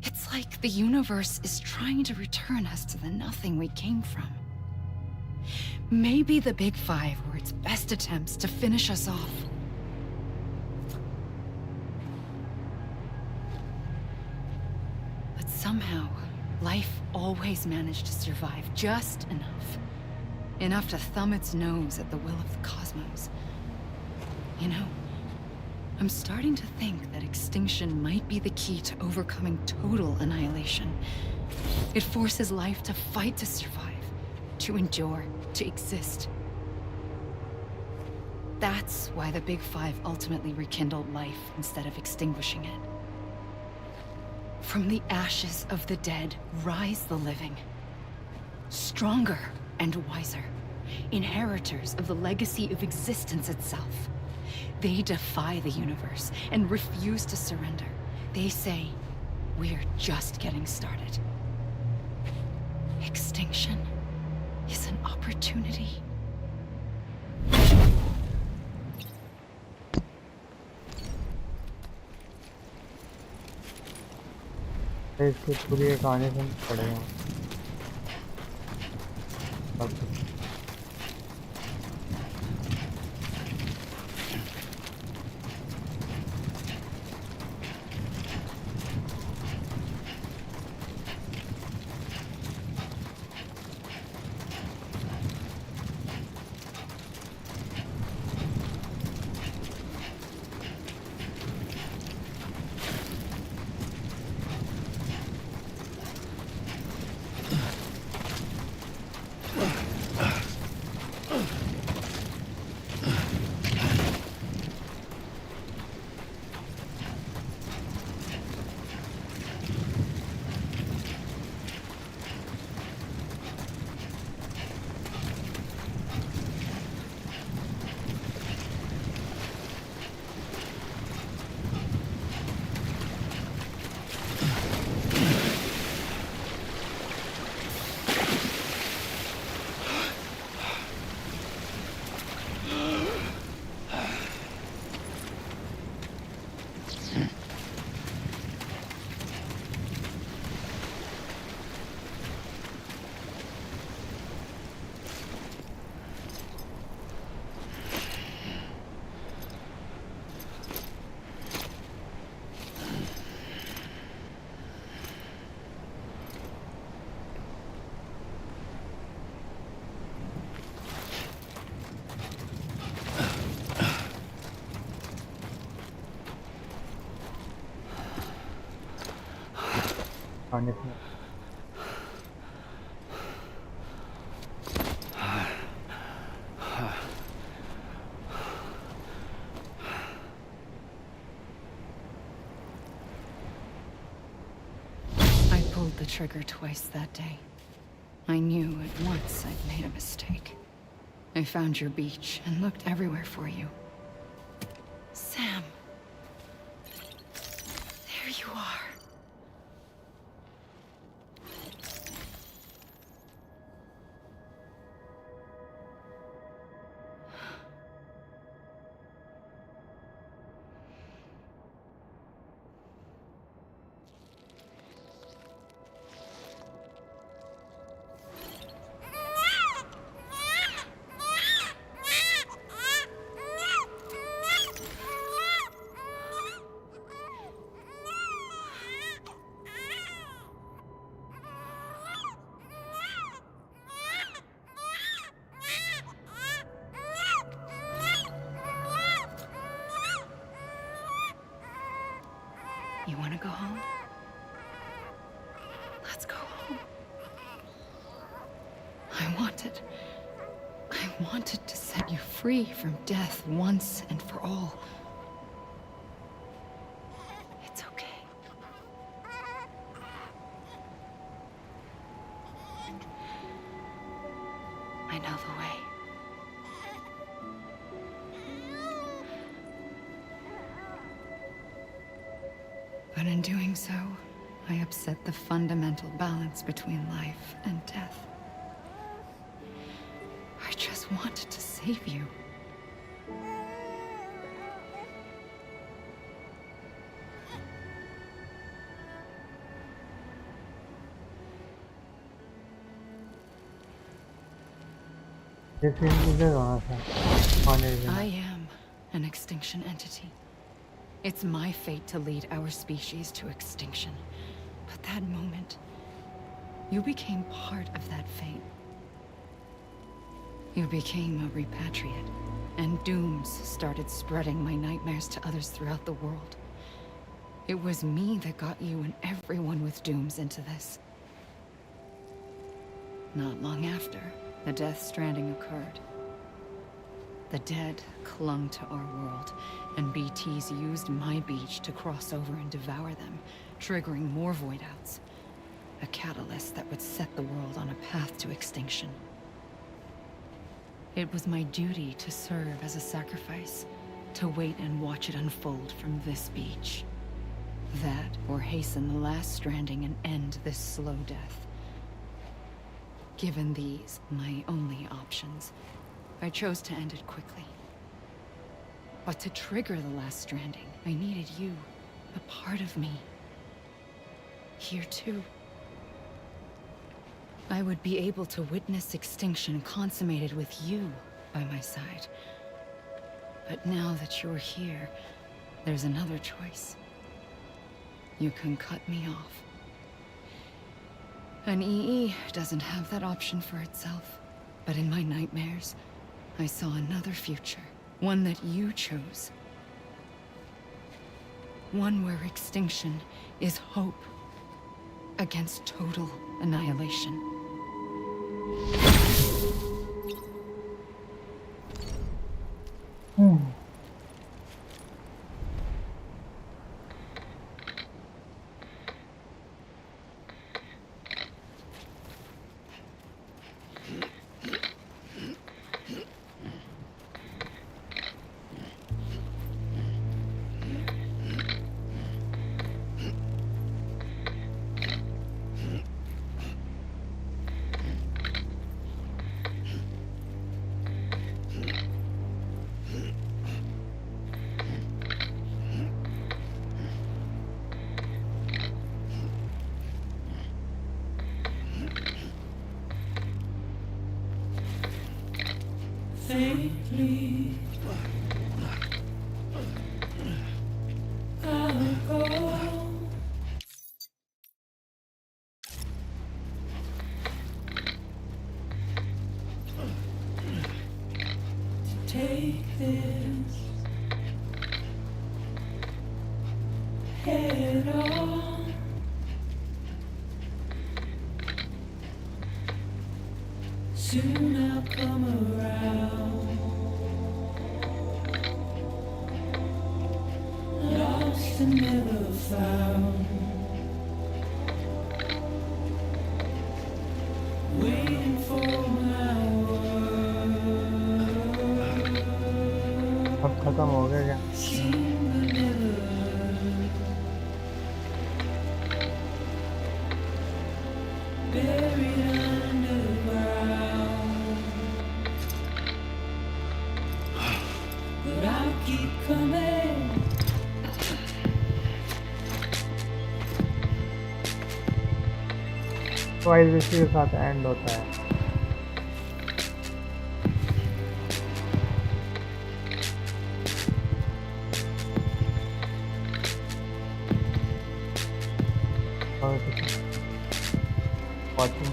It's like the universe is trying to return us to the nothing we came from. Maybe the Big Five were its best attempts to finish us off. But somehow, life always managed to survive just enough. Enough to thumb its nose at the will of the cosmos. You know, I'm starting to think that extinction might be the key to overcoming total annihilation. It forces life to fight to survive, to endure, to exist. That's why the Big Five ultimately rekindled life instead of extinguishing it. From the ashes of the dead rise the living. Stronger and wiser. Inheritors of the legacy of existence itself. They defy the universe and refuse to surrender. They say, we're just getting started. Extinction is an opportunity. इसकी पूरी एक कहानी सुन पड़ेगा। I pulled the trigger twice that day. I knew at once I'd made a mistake. I found your beach and looked everywhere for you. Sam. There you are. You want to go home? Let's go home. I wanted to set you free from death once and for all. It's okay. I know the way. But in doing so, I upset the fundamental balance between life and death. I just wanted to save you. I am an extinction entity. It's my fate to lead our species to extinction. But that moment, you became part of that fate. You became a repatriate, and dooms started spreading my nightmares to others throughout the world. It was me that got you and everyone with dooms into this. Not long after, the Death Stranding occurred. The dead clung to our world, and BTs used my beach to cross over and devour them, triggering more void outs. A catalyst that would set the world on a path to extinction. It was my duty to serve as a sacrifice, to wait and watch it unfold from this beach. That, or hasten the last stranding and end this slow death. Given these, my only options, I chose to end it quickly. But to trigger the last stranding, I needed you, a part of me. Here too. I would be able to witness extinction consummated with you by my side. But now that you're here, there's another choice. You can cut me off. An EE doesn't have that option for itself. But in my nightmares, I saw another future. One that you chose. One where extinction is hope against total annihilation. Faintly, I'll go. To take this head on. Soon I'll come around. Lost and never found. Waiting for my word. अब खत्म हो गया क्या? Seen but never heard. Buried underground. But I'll keep coming. Wise इसी के साथ and होता है. Watching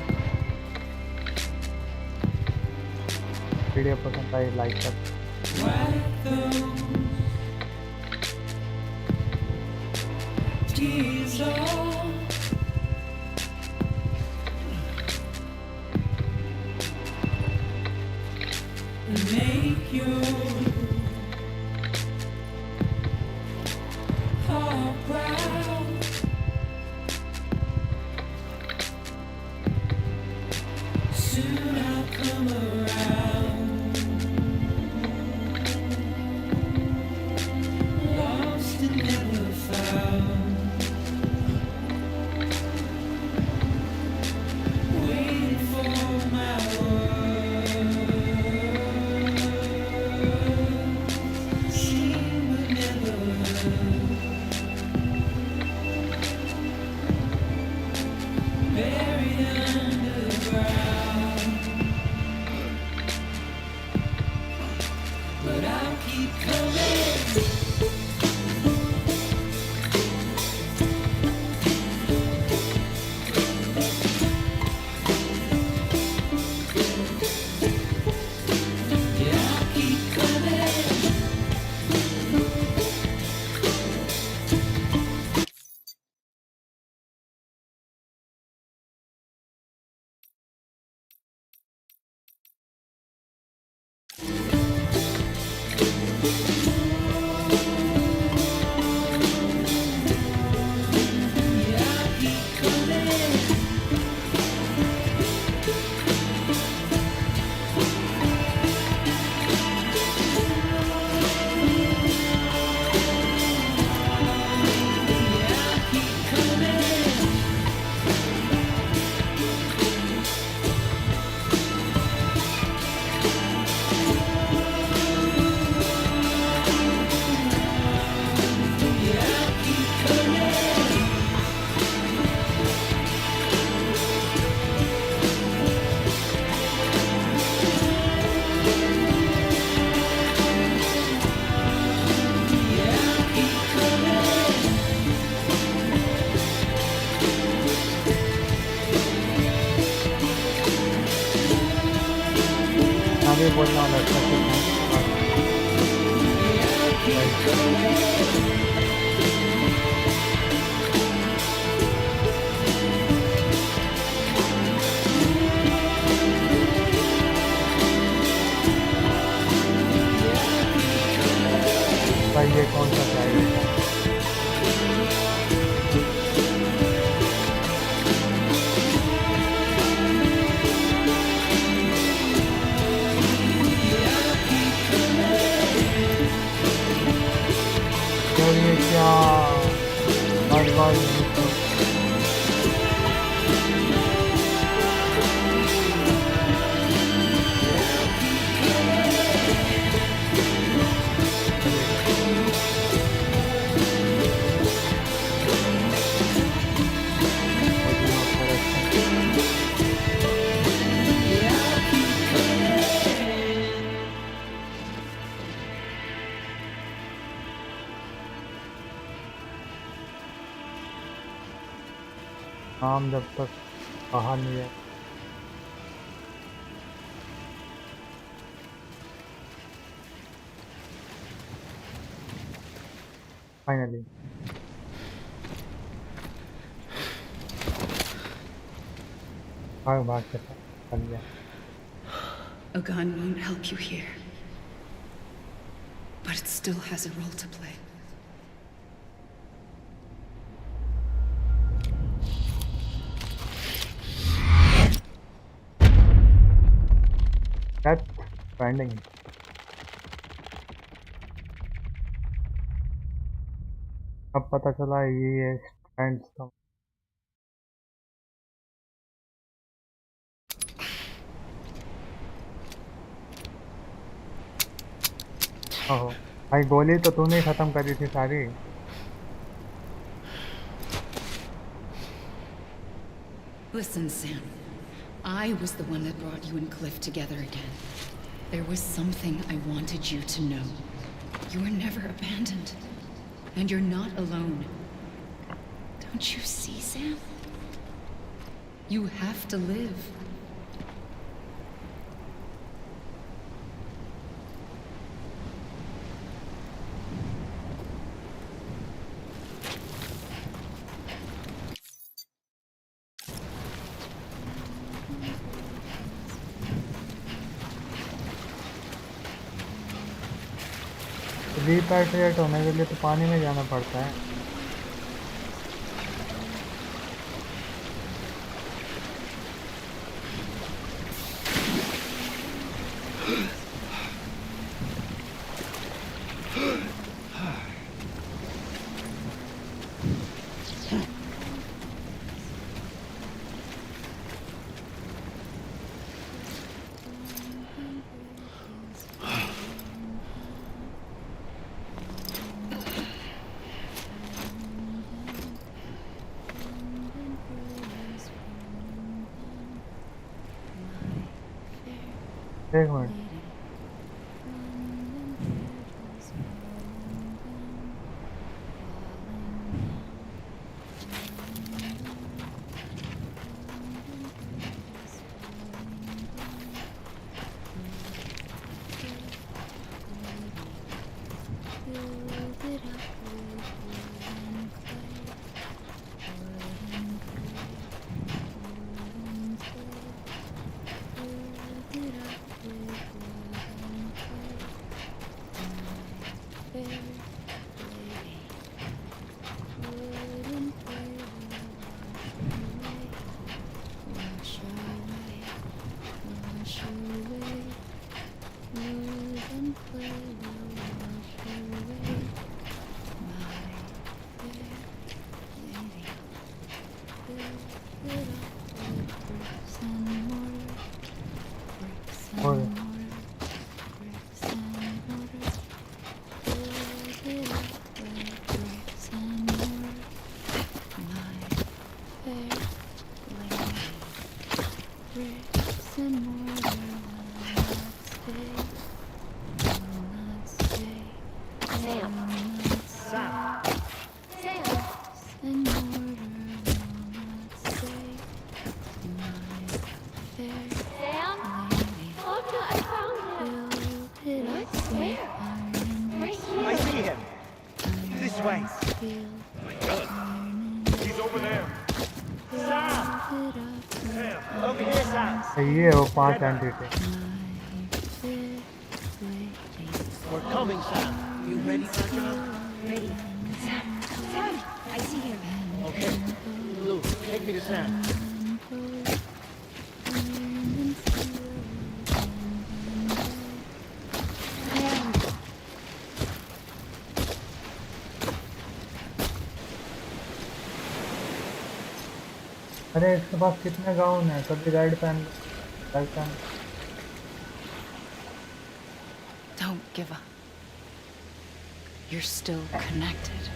वीडियो पसंद आई लाइक कर. Wipe those tears off. And make your heart proud. Soon I'll come around. Lost and never found. Waiting for my word. Seen but never heard. Buried underground. But I'll keep coming. भी बोलना वाला था कि भाई ये कौन सा चाहिए ये क्या बार नाम जब तक कहा नहीं है फाइनली भाग के कर लिया A gun won't help you here. But it still has a role to play. Death Stranding. अब पता चला ये स्ट्रैंड्स का ओहो भाई गोली तो तूने ही खत्म करी थी सारी Listen, Sam. I was the one that brought you and Cliff together again. There was something I wanted you to know. You were never abandoned. And you're not alone. Don't you see, Sam? You have to live. Repatriate होने के लिए तो पानी में जाना पड़ता है एक मिनट He's over there. ये है वो 5 entity. We're coming, Sam. You ready, Fragile? Ready. Sam! I see him. Okay. Lou, take me to Sam. अरे इसके पास कितने गाउन है? कभी red pen, black pen. Don't give up. You're still connected.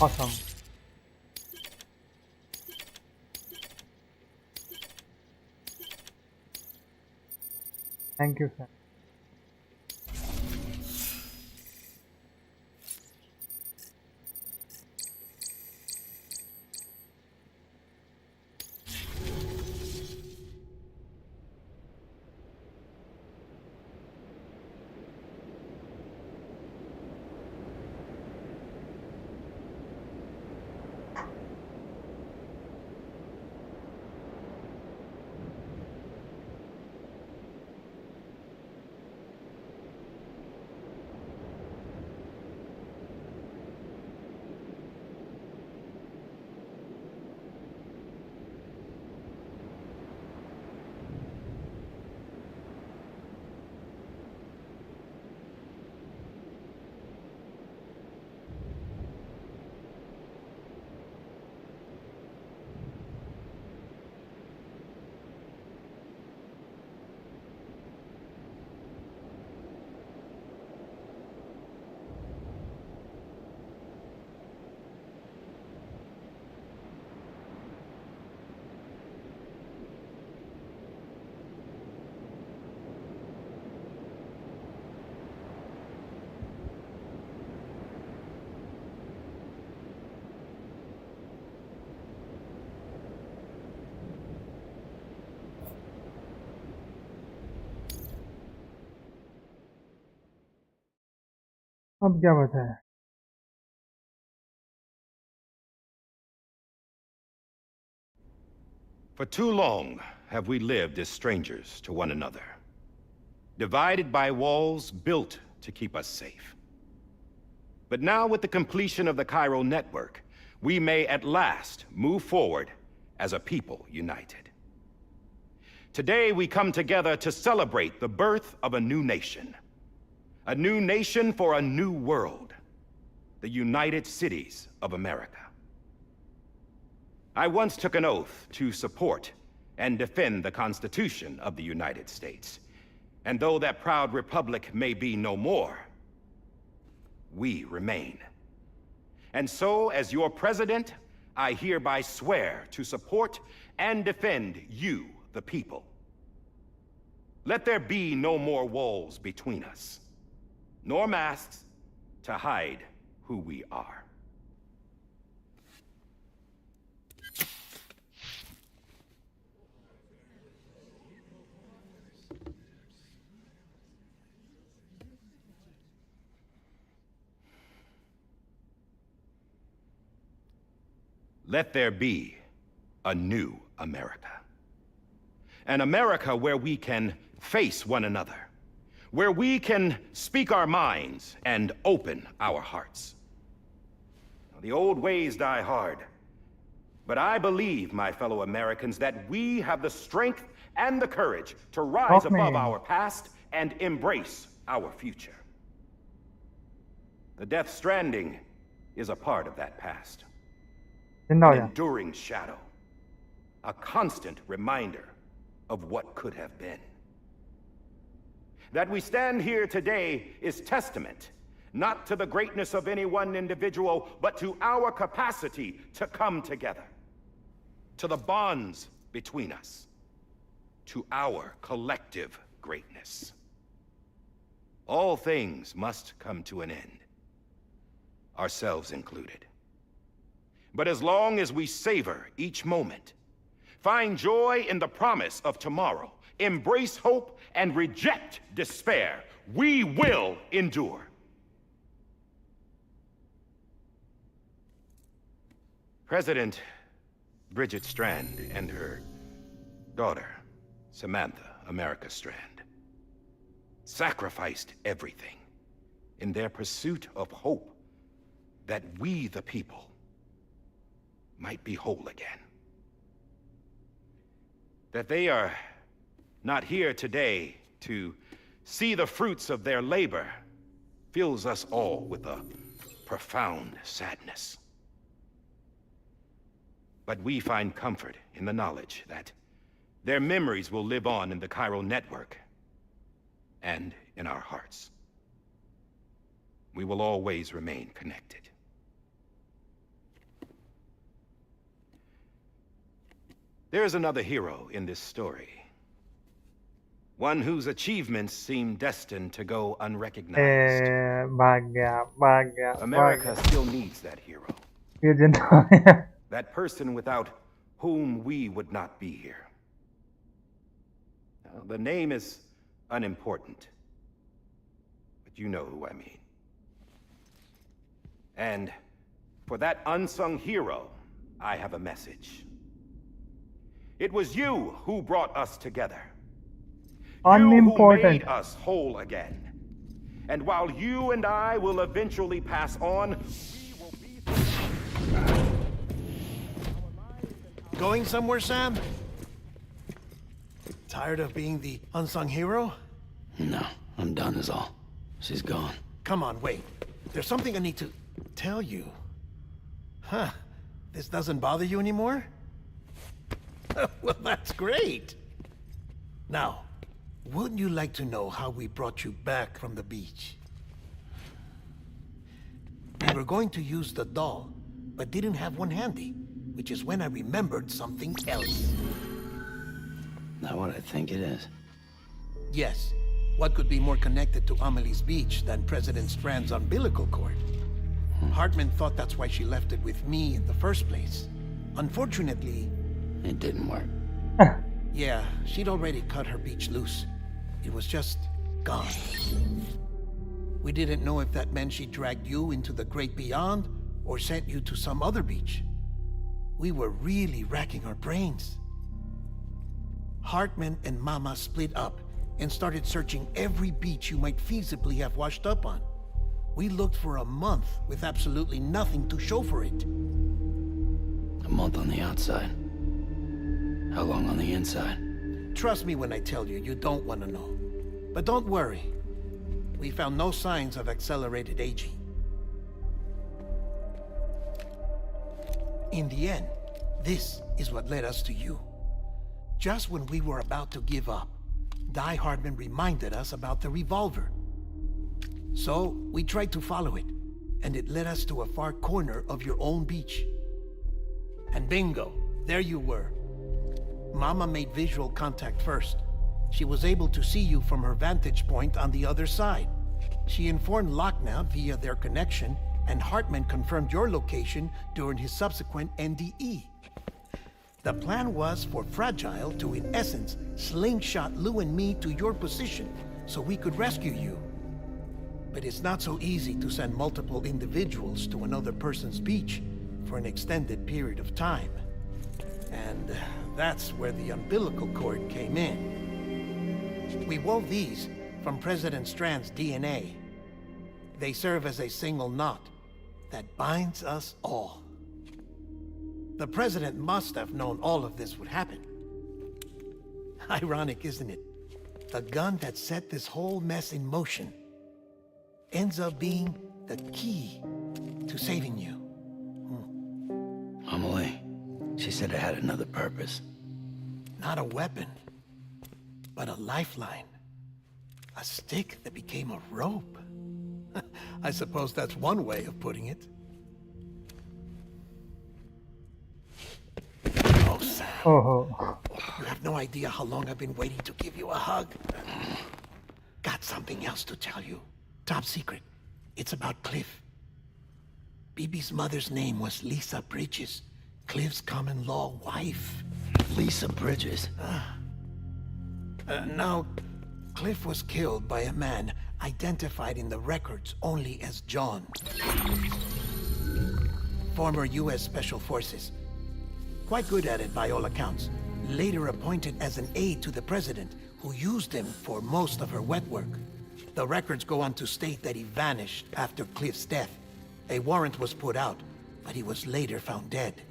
Awesome. Thank you, sir. अब क्या बचा है? For too long have we lived as strangers to one another, divided by walls built to keep us safe. But now, with the completion of the chiral network, we may at last move forward as a people united. Today, we come together to celebrate the birth of a new nation. A new nation for a new world. The United Cities of America. I once took an oath to support and defend the Constitution of the United States. And though that proud republic may be no more, we remain. And so, as your president, I hereby swear to support and defend you, the people. Let there be no more walls between us. nor masks to hide who we are. Let there be a new America. An America where we can face one another, where we can speak our minds and open our hearts. The old ways die hard, but I believe, my fellow Americans, that we have the strength and the courage to rise above our past and embrace our future. The Death Stranding is a part of that past. An enduring shadow, a constant reminder of what could have been. That we stand here today is testament, not to the greatness of any one individual, but to our capacity to come together, to the bonds between us, to our collective greatness. All things must come to an end, ourselves included. But as long as we savor each moment, find joy in the promise of tomorrow, embrace hope, and reject despair, we will endure. President Bridget Strand and her daughter, Samantha America Strand, sacrificed everything in their pursuit of hope that we, the people, might be whole again. That they are not here today to see the fruits of their labor fills us all with a profound sadness. But we find comfort in the knowledge that their memories will live on in the chiral network and in our hearts. We will always remain connected. There's another hero in this story. One whose achievements seem destined to go unrecognized. America still needs that hero. That person without whom we would not be here. Now, the name is unimportant, but you know who I mean. And for that unsung hero, I have a message. It was you who brought us together. Unimportant. You who made us whole again. And while you and I will eventually pass on, we will be... Going somewhere, Sam? Tired of being the unsung hero? No, I'm done is all. She's gone. Come on, wait. There's something I need to tell you. Huh. This doesn't bother you anymore? Well, that's great. Now, wouldn't you like to know how we brought you back from the beach? We were going to use the doll, but didn't have one handy, which is when I remembered something else. Not what I think it is. Yes. What could be more connected to Amelie's beach than President Strand's umbilical cord? Hartman thought that's why she left it with me in the first place. Unfortunately... It didn't work. Yeah, she'd already cut her beach loose. It was just gone. We didn't know if that meant she dragged you into the great beyond or sent you to some other beach. We were really racking our brains. Hartman and Mama split up and started searching every beach you might feasibly have washed up on. We looked for a month with absolutely nothing to show for it. A month on the outside. How long on the inside? Trust me when I tell you, you don't want to know. But don't worry. We found no signs of accelerated aging. In the end, this is what led us to you. Just when we were about to give up, Die Hardman reminded us about the revolver. So, we tried to follow it, and it led us to a far corner of your own beach. And bingo, there you were. Mama made visual contact first. She was able to see you from her vantage point on the other side. She informed Locknow via their connection, and Hartman confirmed your location during his subsequent NDE. The plan was for Fragile to, in essence, slingshot Lou and me to your position so we could rescue you. But it's not so easy to send multiple individuals to another person's beach for an extended period of time. And that's where the umbilical cord came in. We wove these from President Strand's DNA. They serve as a single knot that binds us all. The President must have known all of this would happen. Ironic, isn't it? The gun that set this whole mess in motion ends up being the key to saving you. Amelie, she said it had another purpose. Not a weapon, but a lifeline. A stick that became a rope. I suppose that's one way of putting it. Oh, Sam. Oh. You have no idea how long I've been waiting to give you a hug. Got something else to tell you. Top secret. It's about Cliff. Bibi's mother's name was Lisa Bridges, Cliff's common-law wife. Lisa Bridges? Now, Cliff was killed by a man identified in the records only as John. Former U.S. Special Forces. Quite good at it by all accounts. Later appointed as an aide to the president, who used him for most of her wet work. The records go on to state that he vanished after Cliff's death. A warrant was put out, but he was later found dead.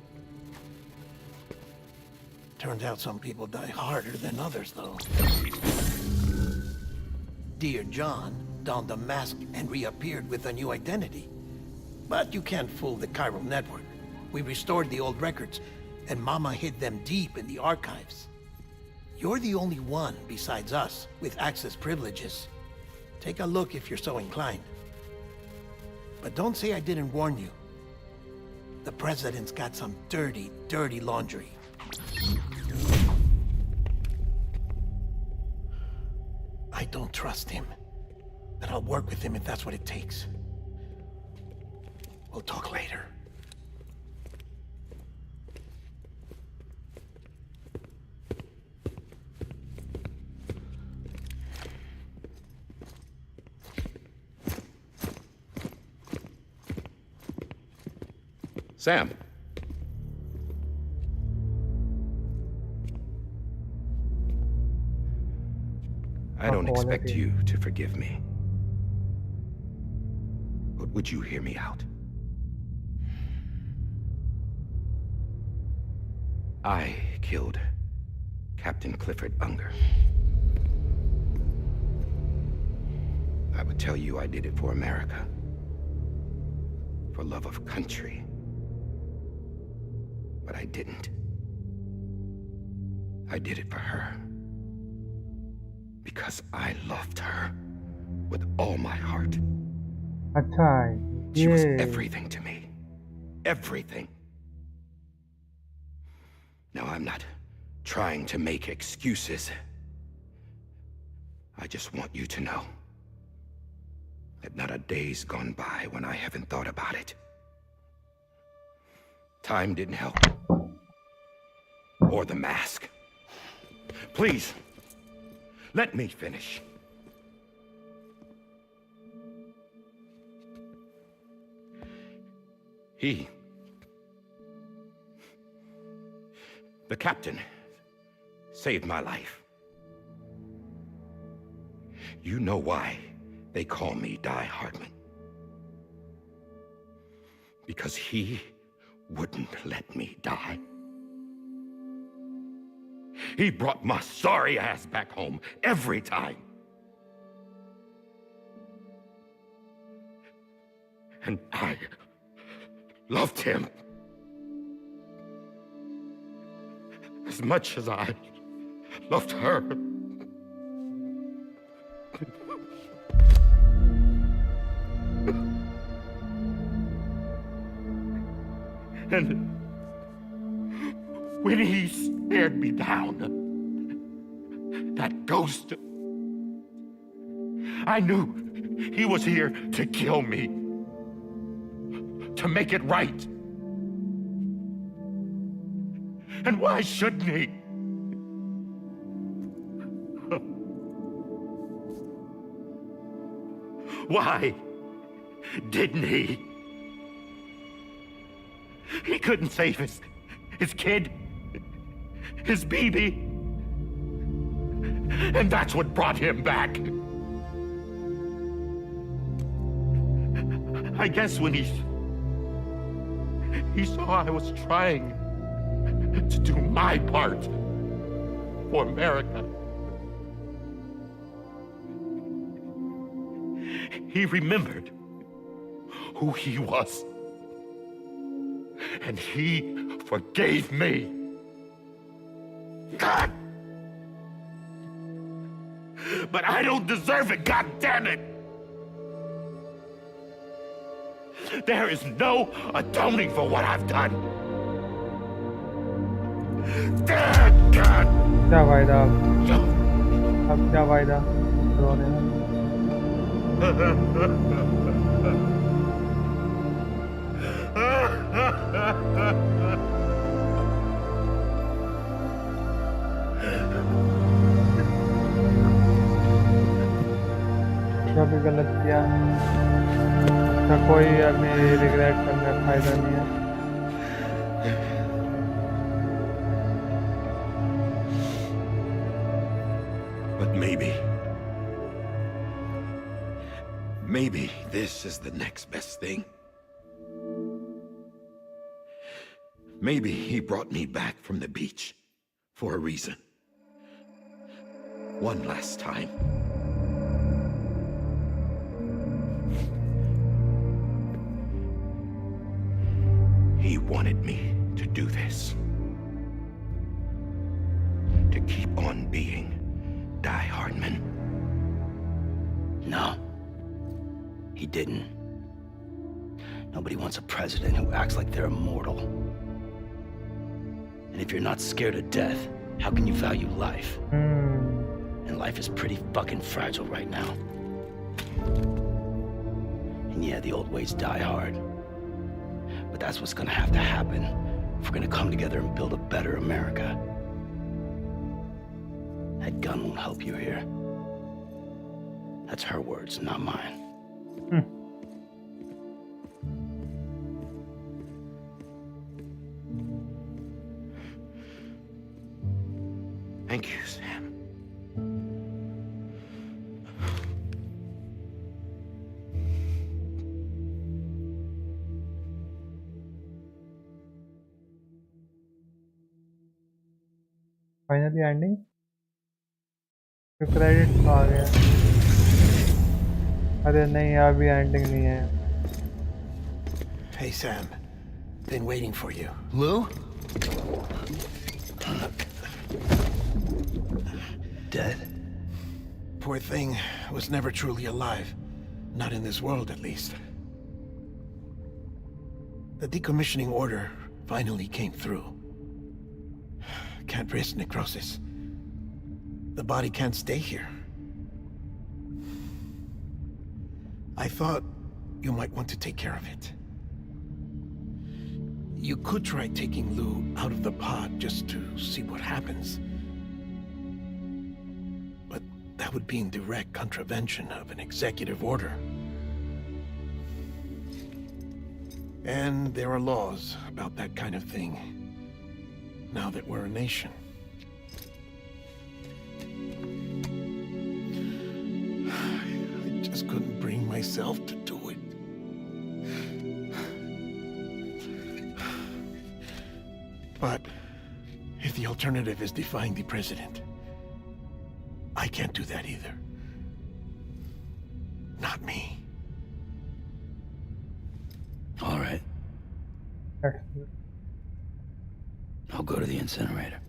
Turns out some people die harder than others, though. Dear John donned a mask and reappeared with a new identity. But you can't fool the chiral network. We restored the old records, and Mama hid them deep in the archives. You're the only one, besides us, with access privileges. Take a look if you're so inclined. But don't say I didn't warn you. The President's got some dirty, dirty laundry. I don't trust him, but I'll work with him if that's what it takes. We'll talk later. Sam. I don't expect you to forgive me. But would you hear me out? I killed Captain Clifford Unger. I would tell you I did it for America. For love of country. But I didn't. I did it for her. Because I loved her with all my heart. She was everything to me. Everything. Now, I'm not trying to make excuses. I just want you to know that not a day's gone by when I haven't thought about it. Time didn't help. Or the mask. Please, let me finish. The captain, saved my life. You know why they call me Die Hartman. Because he wouldn't let me die. He brought my sorry ass back home every time. And I loved him as much as I loved her. And when he stared me down, that ghost, I knew He was here to kill me. To make it right. And why shouldn't he? Why didn't he? He couldn't save his kid, his baby. And that's what brought him back. I guess when he saw I was trying to do my part for America, he remembered who he was. And he forgave me. God! But I don't deserve it, God damn it! There is no atoning for what I've done. Damn, God! क्या फायदा अब क्या फायदा रोने में? जो भी गलत किया उसका कोई अभी रिग्रेट करने का फायदा नहीं है. But maybe this is the next best thing. Maybe he brought me back from the beach for a reason. One last time. He wanted me to do this. To keep on being Die Hardman. No. He didn't. Nobody wants a president who acts like they're immortal. And if you're not scared of death, how can you value life? And life is pretty fucking fragile right now. And yeah, the old ways die hard. But that's what's gonna have to happen if we're gonna come together and build a better America. That gun won't help you here. That's her words, not mine. Thank you, Sam. Finally ending तो credit आ गया. अरे नहीं अभी ending नहीं है. Hey, Sam. Been waiting for you. Lou? Dead? Poor thing was never truly alive. Not in this world, at least. The decommissioning order finally came through. Can't risk necrosis. The body can't stay here. I thought you might want to take care of it. You could try taking Lou out of the pod just to see what happens. But that would be in direct contravention of an executive order. And there are laws about that kind of thing, now that we're a nation. I just couldn't bring myself to do it. But if the alternative is defying the president, I can't do that either. Not me. All right. I'll go to the incinerator.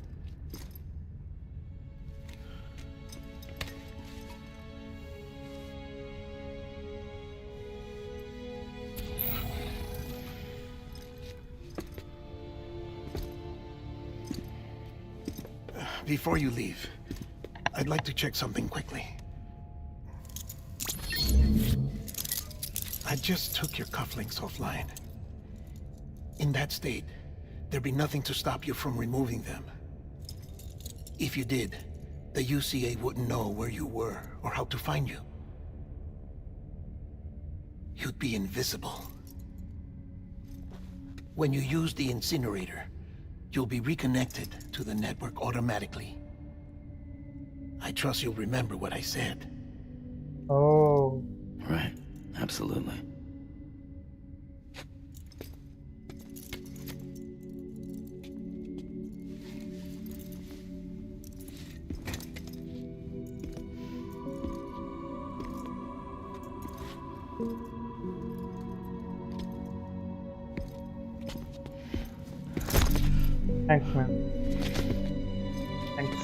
Before you leave, I'd like to check something quickly. I just took your cufflinks offline. In that state, there'd be nothing to stop you from removing them. If you did, the UCA wouldn't know where you were or how to find you. You'd be invisible. When you use the incinerator, you'll be reconnected to the network automatically. I trust you'll remember what I said. Oh. Right. Absolutely. Thanks, man. Thanks.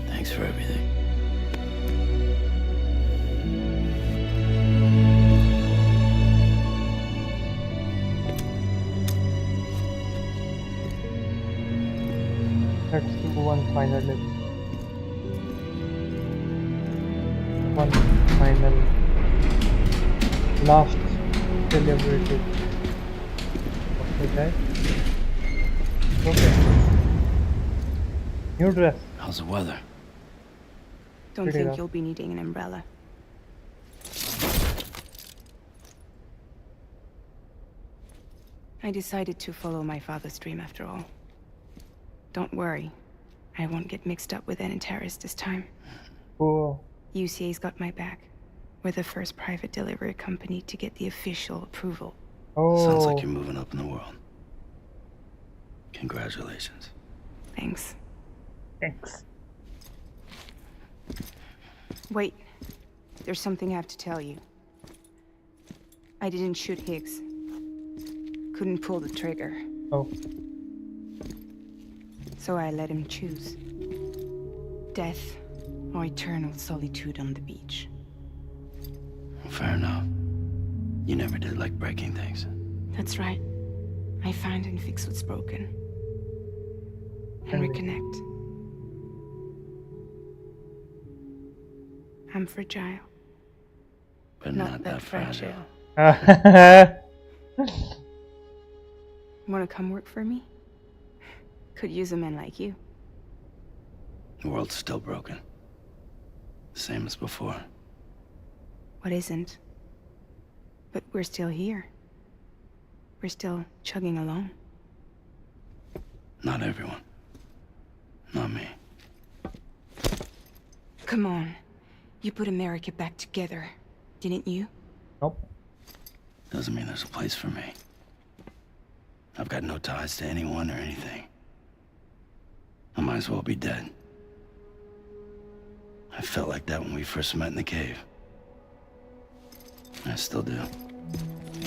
Thanks for everything. Let's do one final last delivery. Okay. Okay. New dress. How's the weather? Don't Pretty think rough. you'll be needing an umbrella. I decided to follow my father's dream after all. Don't worry. I won't get mixed up with any terrorists this time. Cool. UCA's got my back. We're the first private delivery company to get the official approval. Oh. Sounds like you're moving up in the world. Congratulations. Thanks. Thanks. Wait. There's something I have to tell you. I didn't shoot Higgs. Couldn't pull the trigger. Oh. So I let him choose. Death or eternal solitude on the beach. Fair enough. You never did like breaking things. That's right. I find and fix what's broken. And reconnect. I'm fragile. But not that fragile. Wanna come work for me? Could use a man like you. The world's still broken. Same as before. What isn't? But we're still here. We're still chugging along. Not everyone. Not me. Come on. You put America back together, didn't you? Nope. Doesn't mean there's a place for me. I've got no ties to anyone or anything. I might as well be dead. I felt like that when we first met in the cave. I still do.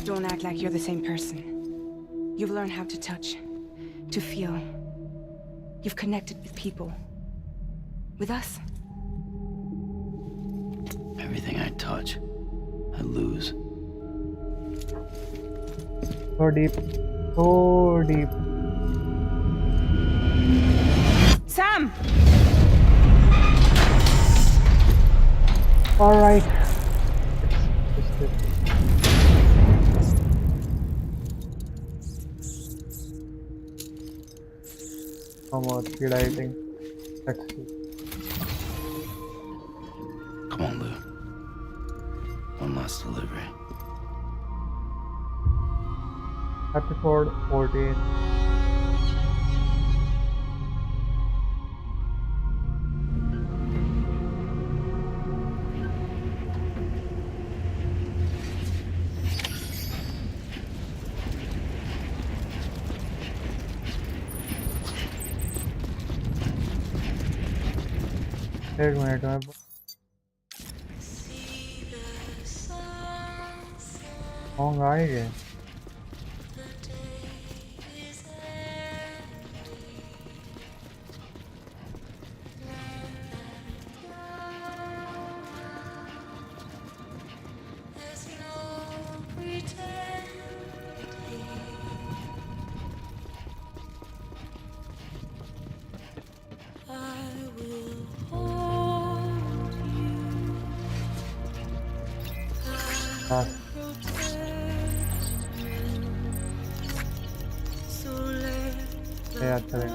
Don't act like you're the same person. You've learned how to touch, to feel. You've connected with people. With us. Everything I touch, I lose. So deep. So deep. Sam! Alright. No more speed editing. Let's see. Come on, Lou. One last delivery. Episode 14. एक minute में song आएंगे हाँ ये अच्छा है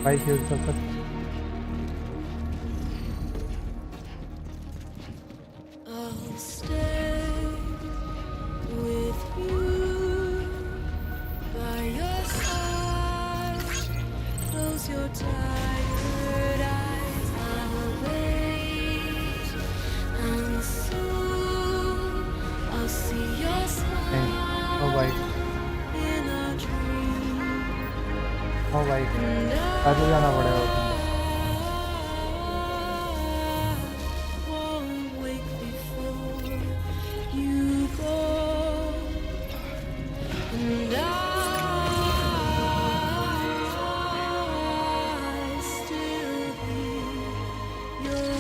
bike use कर सकते I'll stay with you by your side. Close your tired eyes. I'll wait, and soon I'll see your हैं ओ smile भाई in a dream. ओ भाई And पैदल जाना पड़ेगा उसमें won't wake before you go, and I still hear your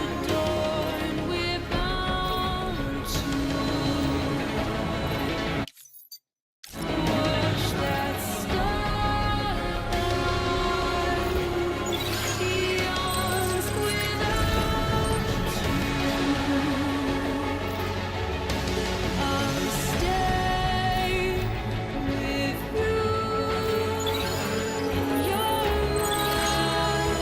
adorned with bounty. Watch that starlight yawns without I'll stay with you in your mind.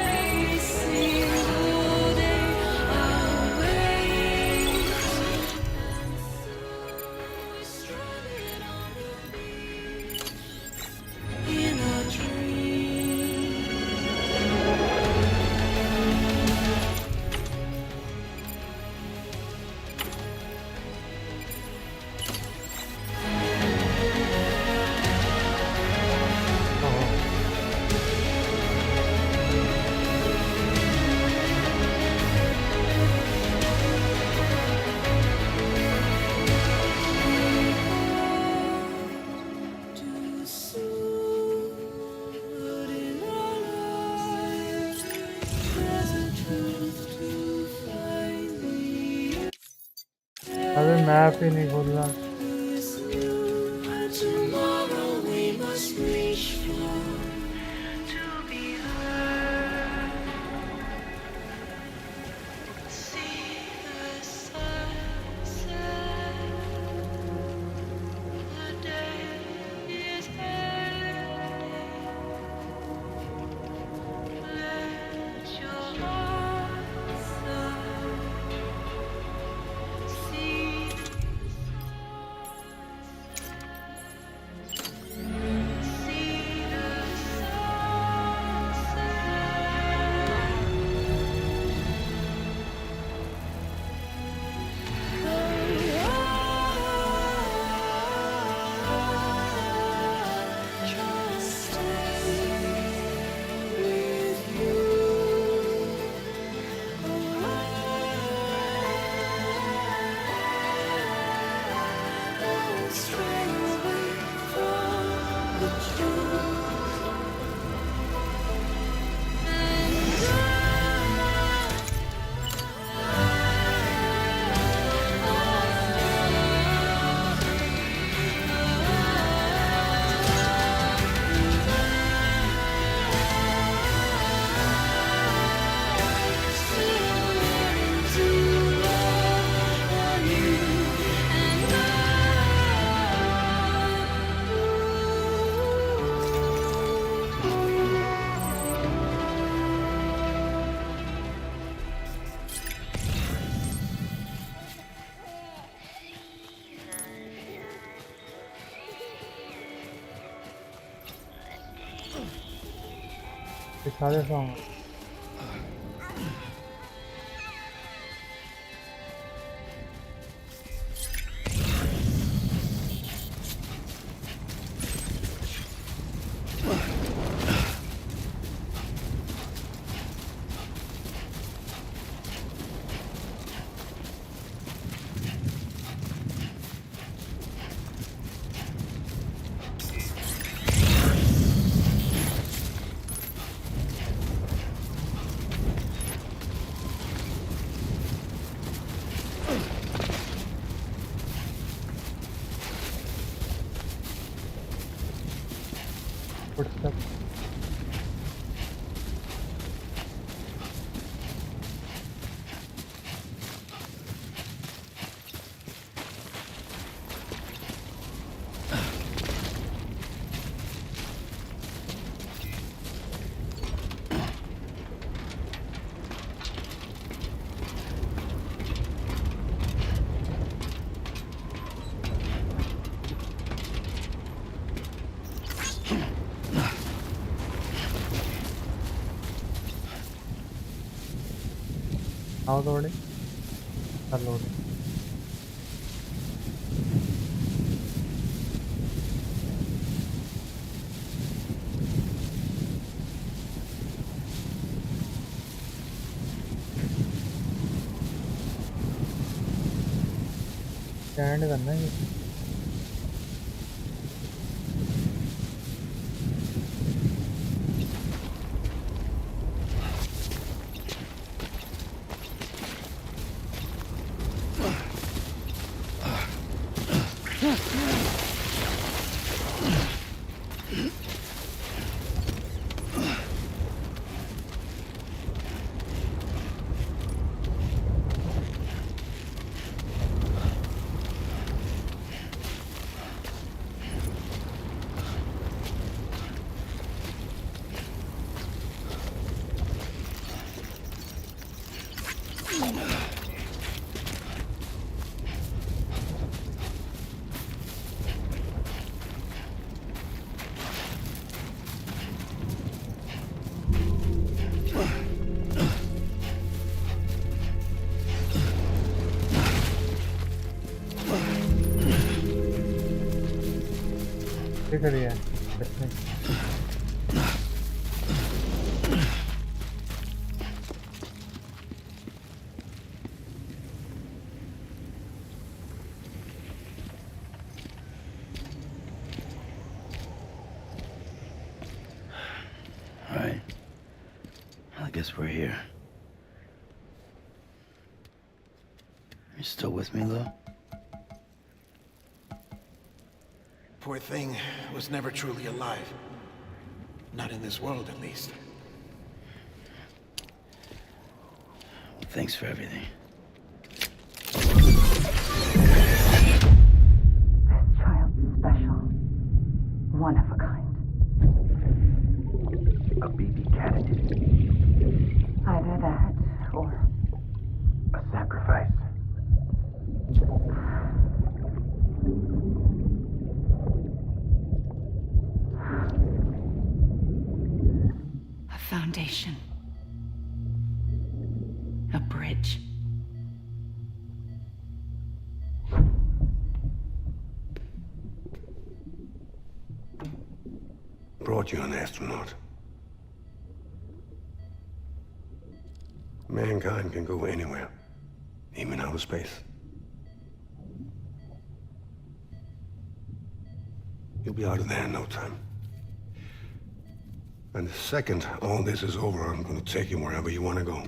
A single day I'll wait, and soon we're stranded on the beach in a dream. Too soon, but in our lives, there's a truth to find me. अबे map ही नहीं खोल रहा Is new, and tomorrow we must reach for to be heard. See the sunset. The day is ending. Let your heart sigh. See the ये सारे song आओ थोड़े चलो stand करना है दिख रही है All right. I guess we're here. You still with me, Lou? Poor thing was never truly alive. Not in this world, at least. Thanks for everything. This child's special. One of a kind. A baby candidate. Either that, or... A sacrifice. A foundation. A bridge. Brought you an astronaut. Mankind can go anywhere, even outer space. You'll be out of there in no time. And the second all this is over, I'm gonna take you wherever you want to go.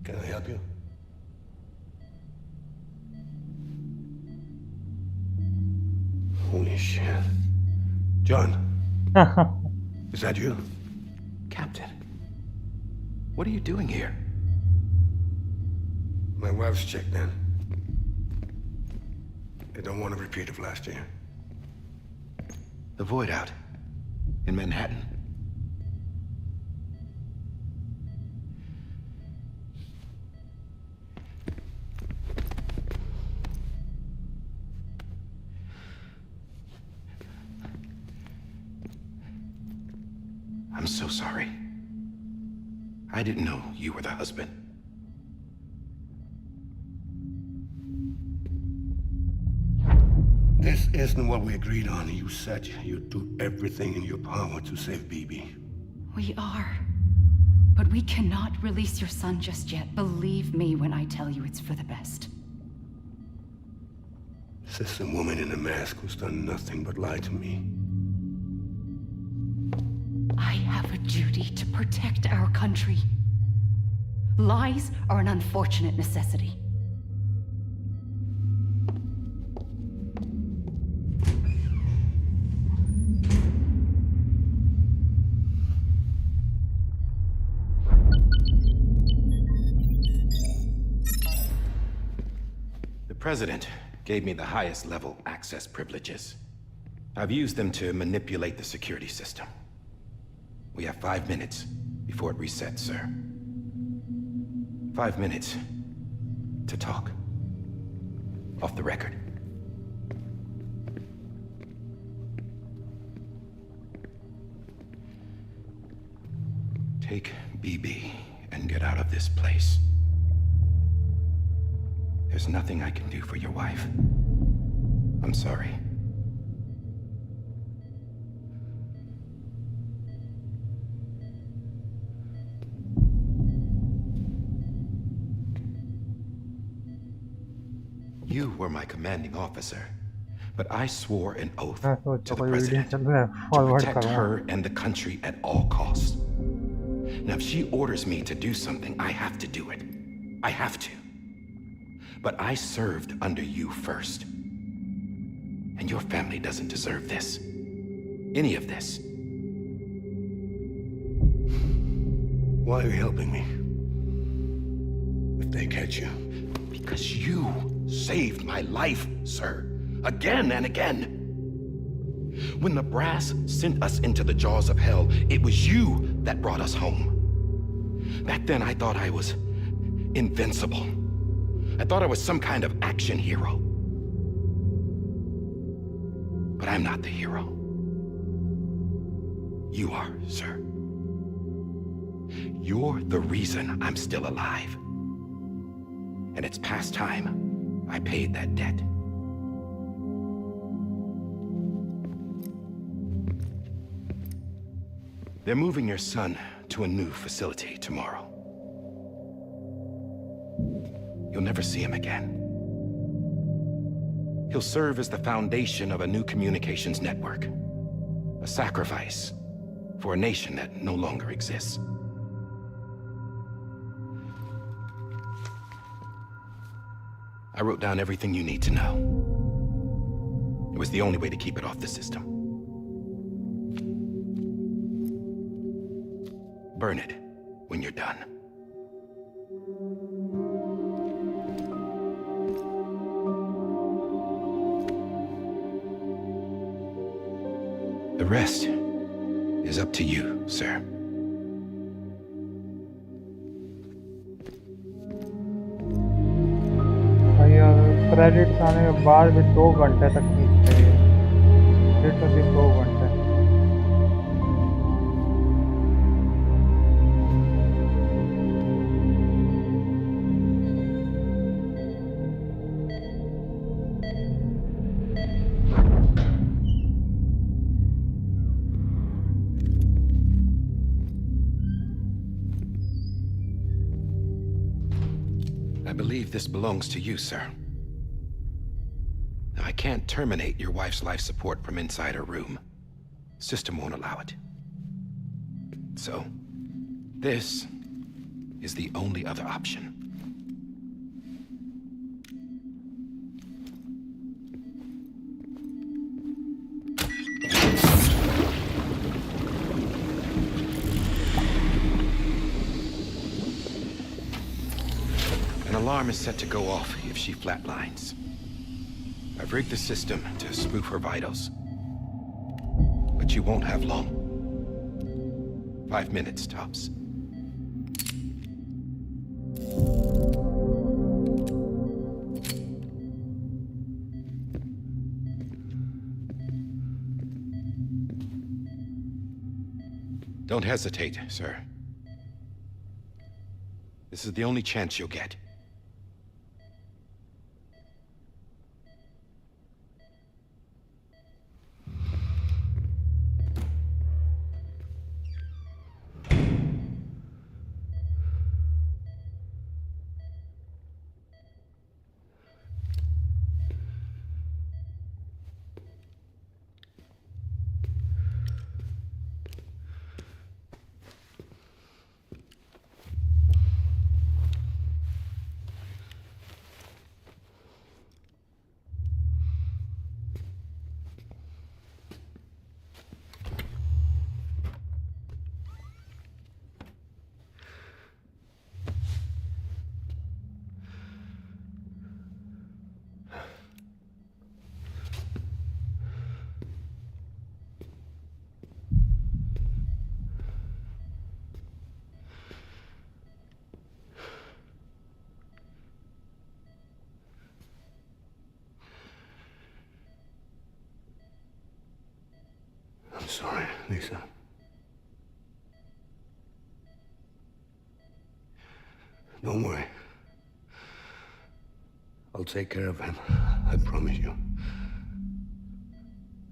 Can I help you? Holy shit. John. Is that you? Captain, what are you doing here? My wife's checked in. They don't want a repeat of last year. The Void out. In Manhattan. I'm so sorry. I didn't know you were the husband. This isn't what we agreed on. You said you'd do everything in your power to save BB. We are. But we cannot release your son just yet. Believe me when I tell you it's for the best. This is a woman in a mask who's done nothing but lie to me. I have a duty to protect our country. Lies are an unfortunate necessity. The President gave me the highest level access privileges. I've used them to manipulate the security system. We have 5 minutes before it resets, sir. 5 minutes to talk. Off the record. Take BB and get out of this place. There's nothing I can do for your wife. I'm sorry. You were my commanding officer, but I swore an oath to the president to protect her and the country at all costs. Now, if she orders me to do something, I have to do it. I have to. But I served under you first. And your family doesn't deserve this. Any of this. Why are you helping me? If they catch you. Because you saved my life, sir. Again and again. When the brass sent us into the jaws of hell, it was you that brought us home. Back then, I thought I was invincible. I thought I was some kind of action hero. But I'm not the hero. You are, sir. You're the reason I'm still alive. And it's past time I paid that debt. They're moving your son to a new facility tomorrow. You'll never see him again. He'll serve as the foundation of a new communications network. A sacrifice for a nation that no longer exists. I wrote down everything you need to know. It was the only way to keep it off the system. Burn it when you're done. The rest is up to you, sir. Credits आने के बाद भी 2 घंटे तक खींचते हैं। Literally 2 घंटे। I believe this belongs to you, sir. Now, I can't terminate your wife's life support from inside her room. System won't allow it. So, this is the only other option. An alarm is set to go off if she flatlines. I've rigged the system to spoof her vitals. But you won't have long. 5 minutes, tops. Don't hesitate, sir. This is the only chance you'll get. Lisa. Don't worry. I'll take care of him. I promise you.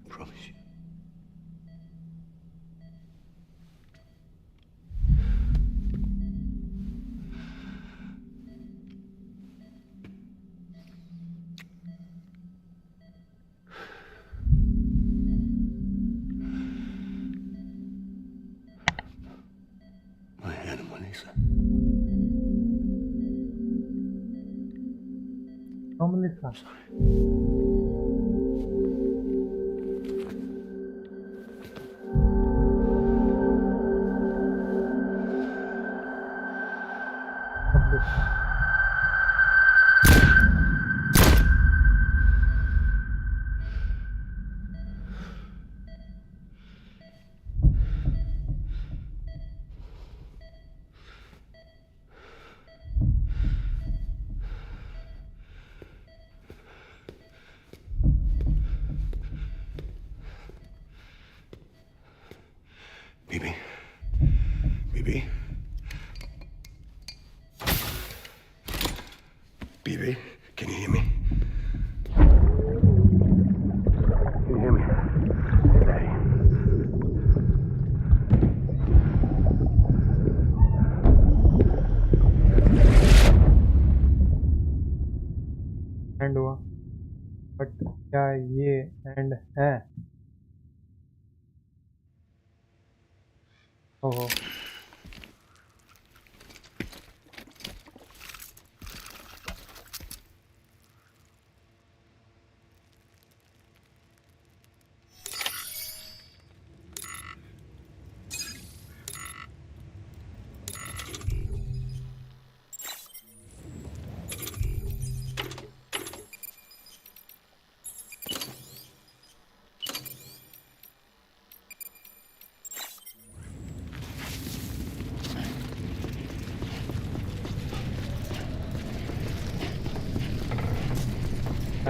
I promise you. My animal, Lisa. Melissa. BB. BB. BB, can you hear me? Can you hear me? Daddy. And हुआ but क्या ये and है? ओहो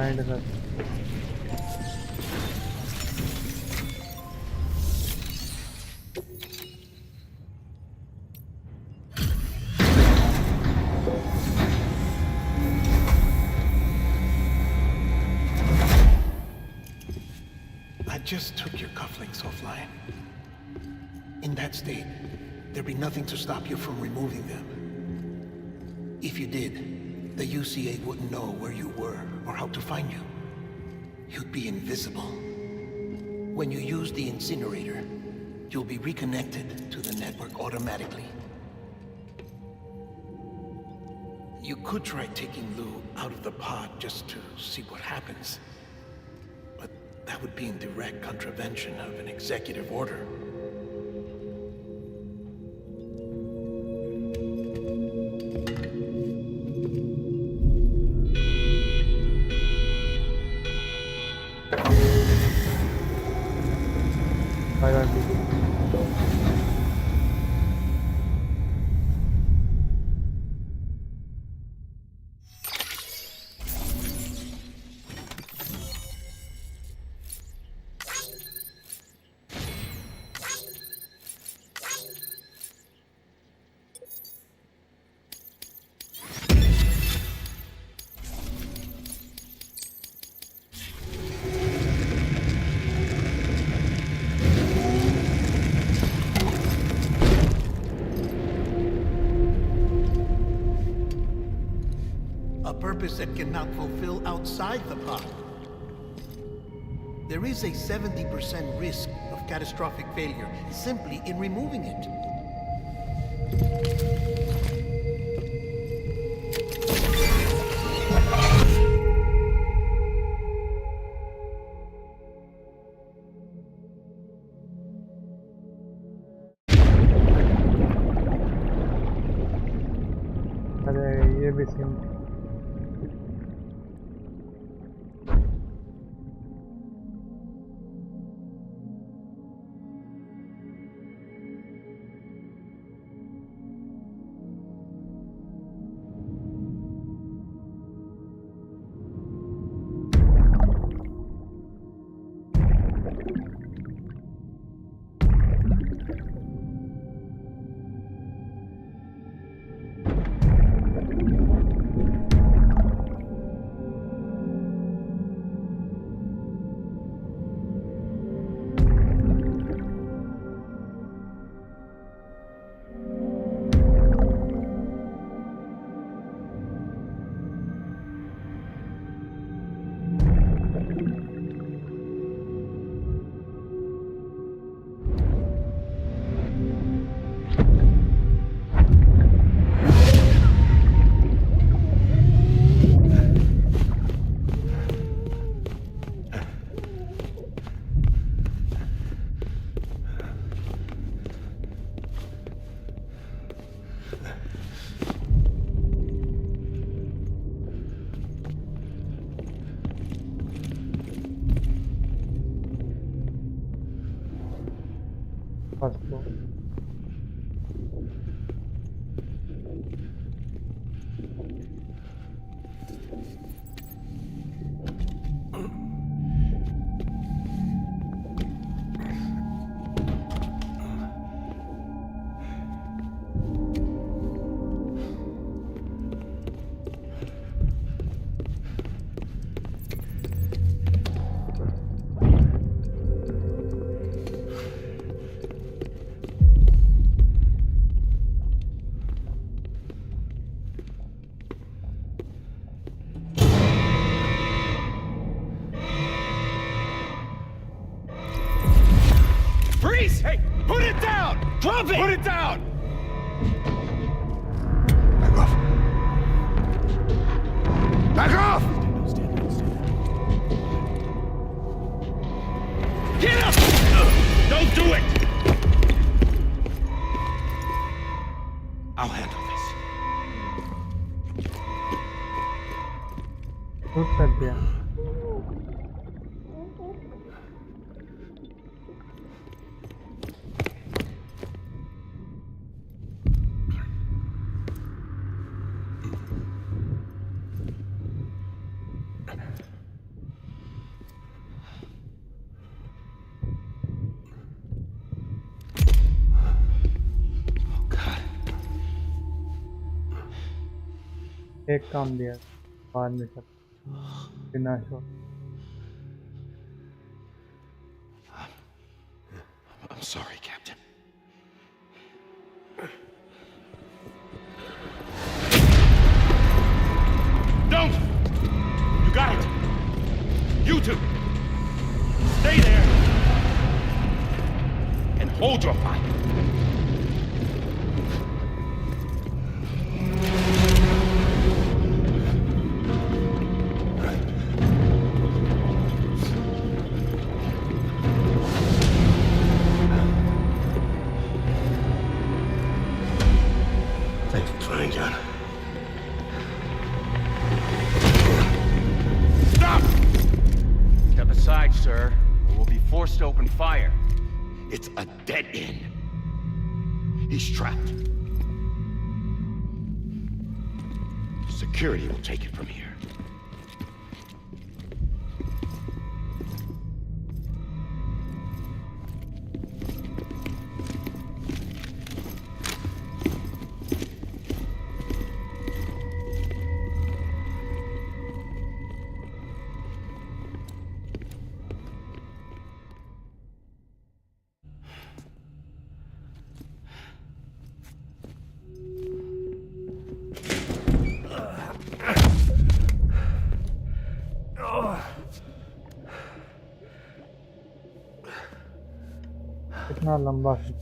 and sir I just took your cufflinks offline. In that state, there'd be nothing to stop you from removing them. If you did, the UCA wouldn't know where you were or how to find you. You'd be invisible. When you use the incinerator, you'll be reconnected to the network automatically. You could try taking Lou out of the pod just to see what happens. But that would be in direct contravention of an executive order. Purpose that cannot fulfill outside the pod. There is a 70% risk of catastrophic failure simply in removing it. अरे ये भी scene First floor. Freeze! Hey, put it down! Drop it! Put it down! Back off. Back off! Get up! Don't do it! I'll handle this. Shoot कर दिया. एक काम दिया बाद में सब बिना शोर. I'm sorry, Captain. Don't! You got it! You two! Stay there! And hold your fire! Thanks for trying, John. Stop! Step aside, sir, or we'll be forced to open fire. It's a dead end. He's trapped. Security will take it from here. कितना लंबा है.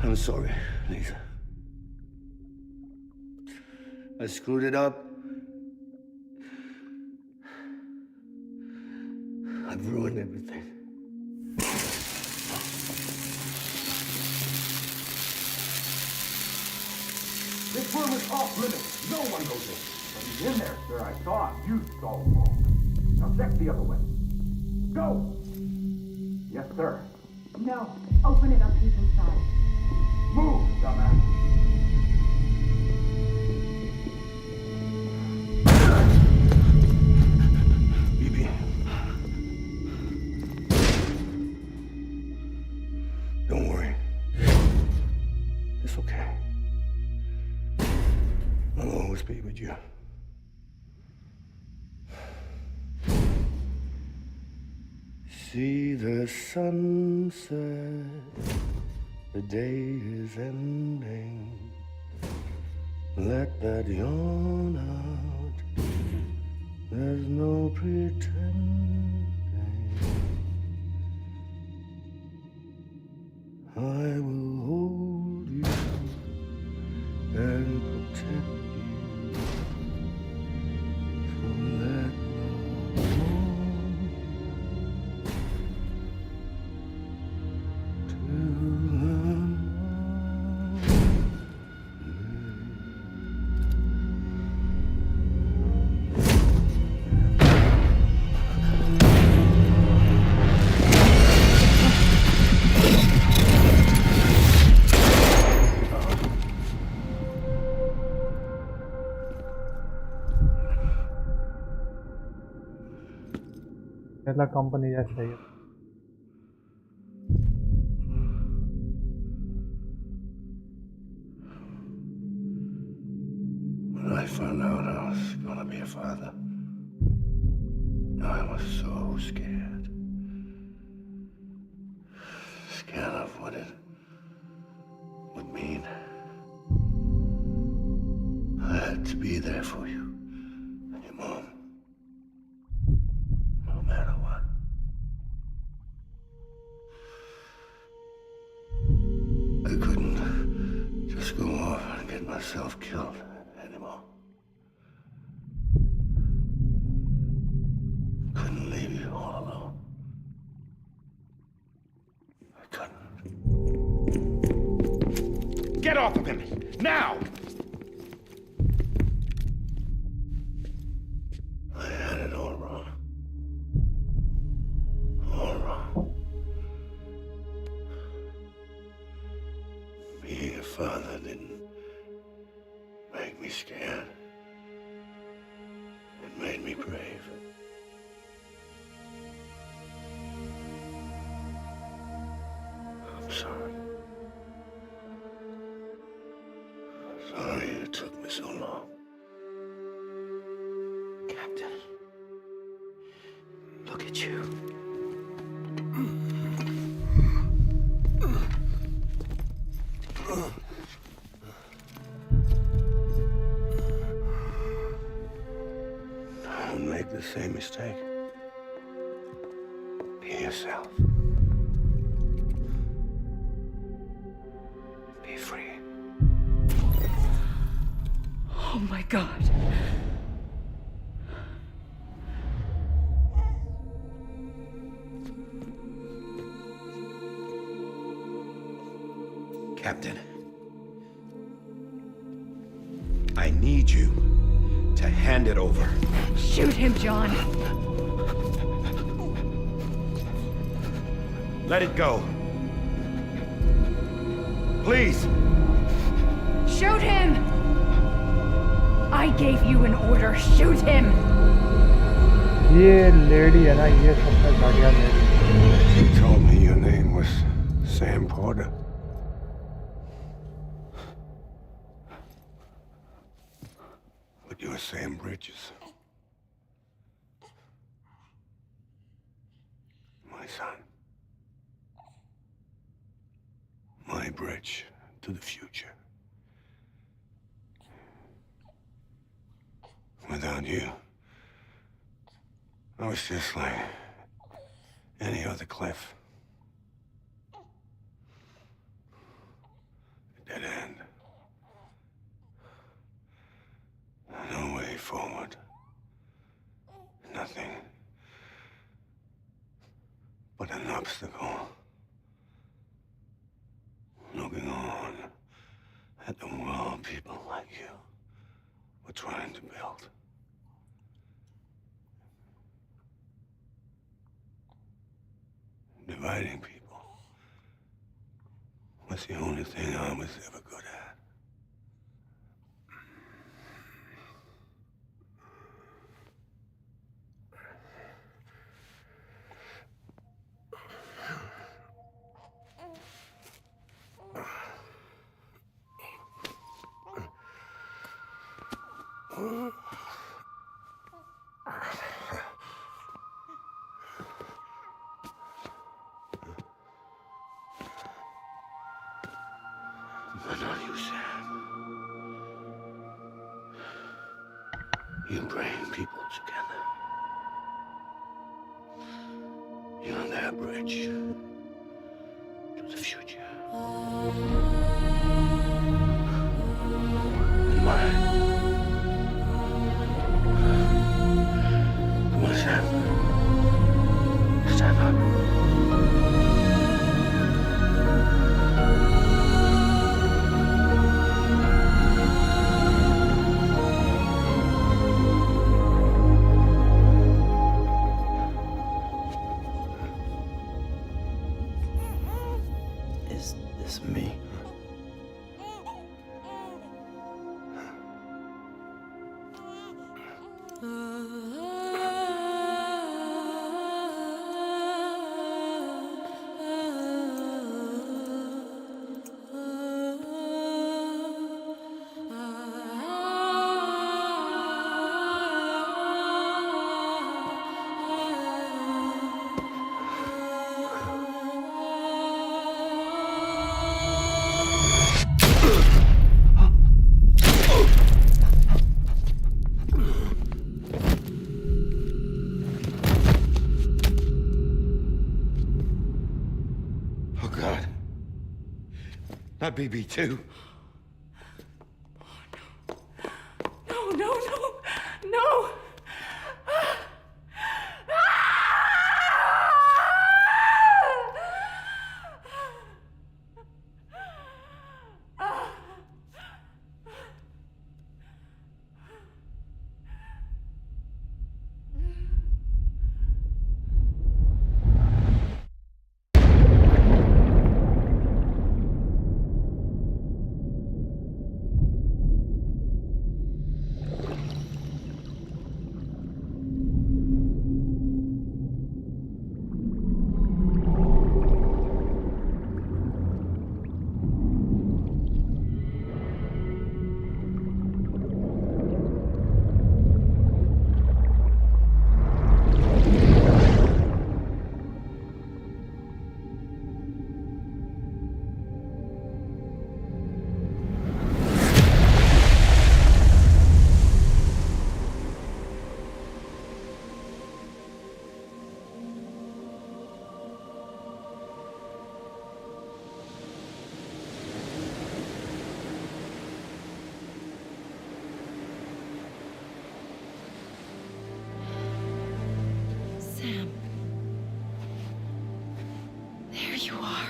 I'm sorry, Lisa. I screwed it up. I've ruined everything. This room is off limits. No one goes in. But he's in there, sir. I saw him. You saw him. Now check the other way. Go! Yes, sir. No. Open it up. He's inside. Move, dumbass. BB. Don't worry. It's okay. I'll always be with you. See the sunset, the day is ending. Let that yawn out, there's no pretending. I will hold you and protect you. So let love hold you till पहला company जैसा ही है। When I found out I was gonna be a father, I was so scared. Scared of what it would mean. I had to be there for you and your mom, no matter what. I couldn't just go off and get myself killed anymore. Couldn't leave you all alone. I couldn't. Get off of him! Now! I had it all wrong. All wrong. Being a father didn't make me scared. It made me brave. I'm sorry. Sorry it took me so long. Captain, look at you. Don't make the same mistake. Be yourself. Be free. Oh my God. Captain, I need you to hand it over. Shoot him, John. Let it go. Please. Shoot him! I gave you an order. Shoot him! ये lady है ना, ये सबसे बढ़िया lady. You told me your name was Sam Porter. But you're Sam Bridges. My son. My bridge to the future. Without you, I was just like any other cliff. A dead end. No way forward. Nothing but an obstacle. Looking on at the world people like you were trying to build. Do dividing people was the only thing I was ever good at. But not you, Sam. You bring people together. You're their bridge to the future. And mine. Come on, Sam. Stand up. Is this me? Oh, God. Not BB2. No, no, no, no! Sam. There you are.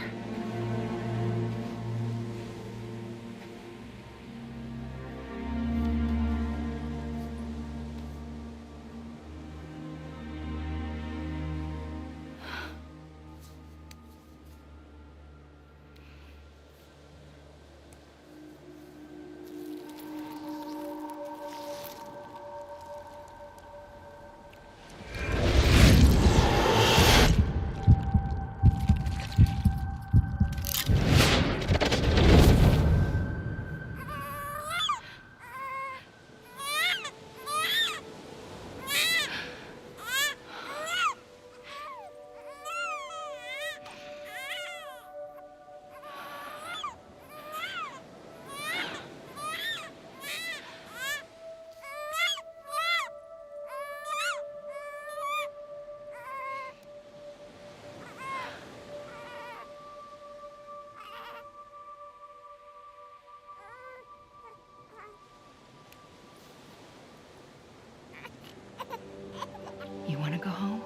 You want to go home?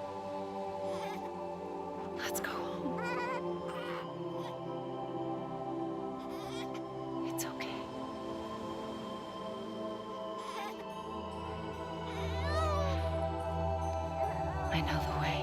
Let's go home. It's okay. I know the way.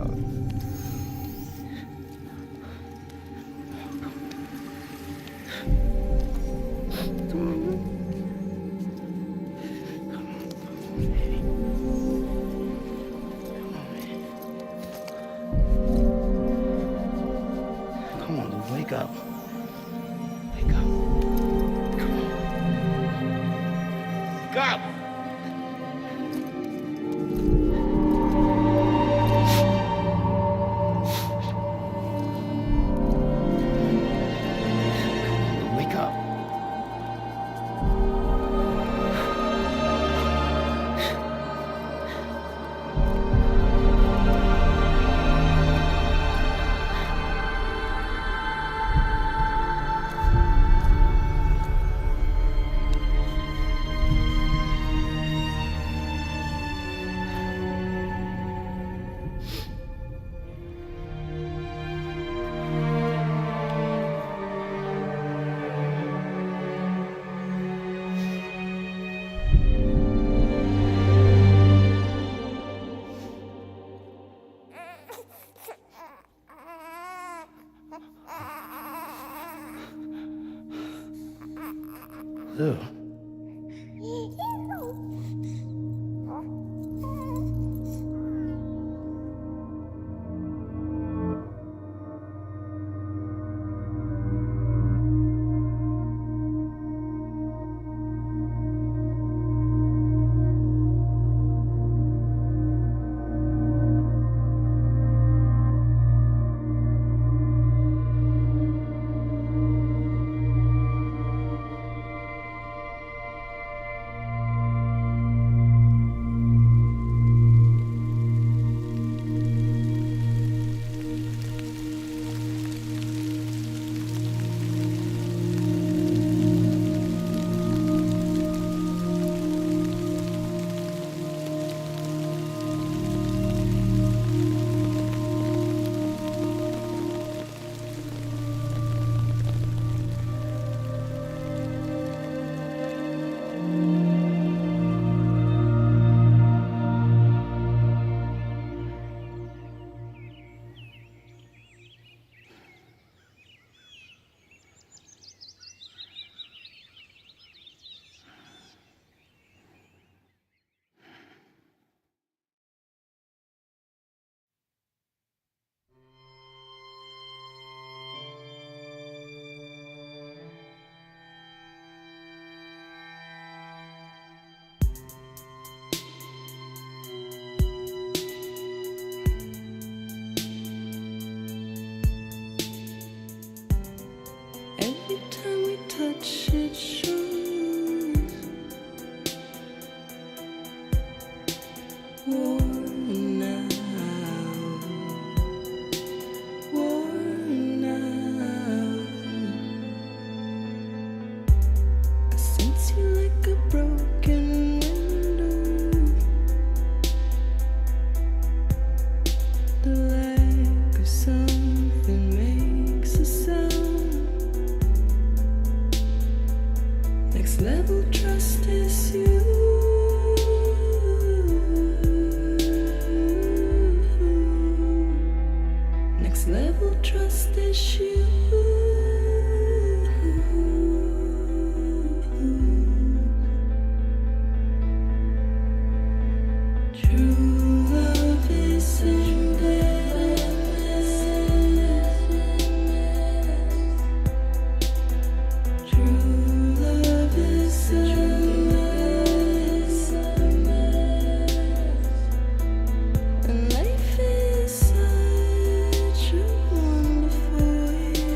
God. Come on, dude, wake up. Wake up. Come on. Wake up! Wake up. Lou. Every time we touch it shows. Worn out, worn out. I sense you like a broken window. The lack of something makes a sound. Next level trust is you. Next level trust is you. True love is in bitterness. True love is a mess. And life is such a wonderful way.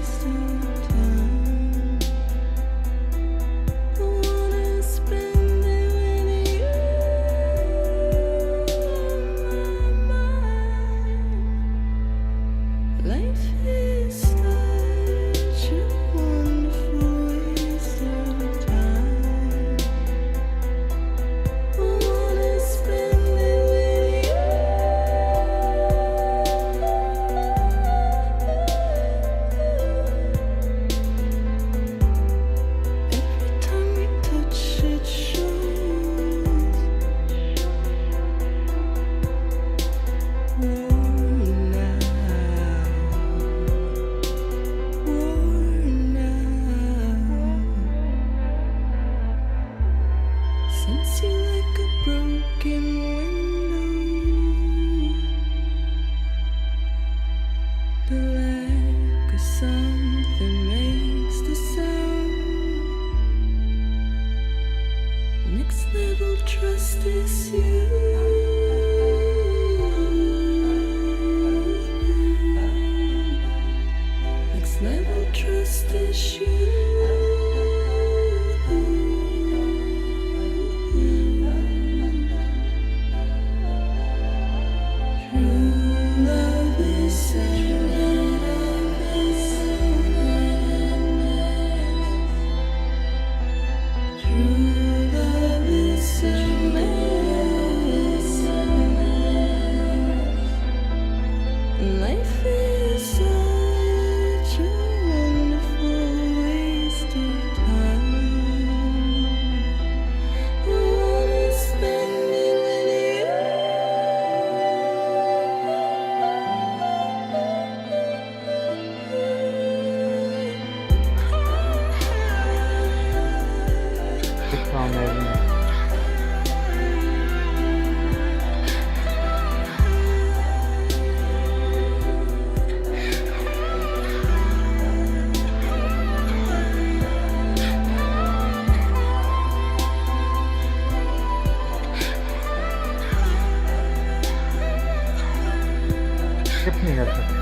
this you? Let's never trust issue. Skip नहीं कर सकते।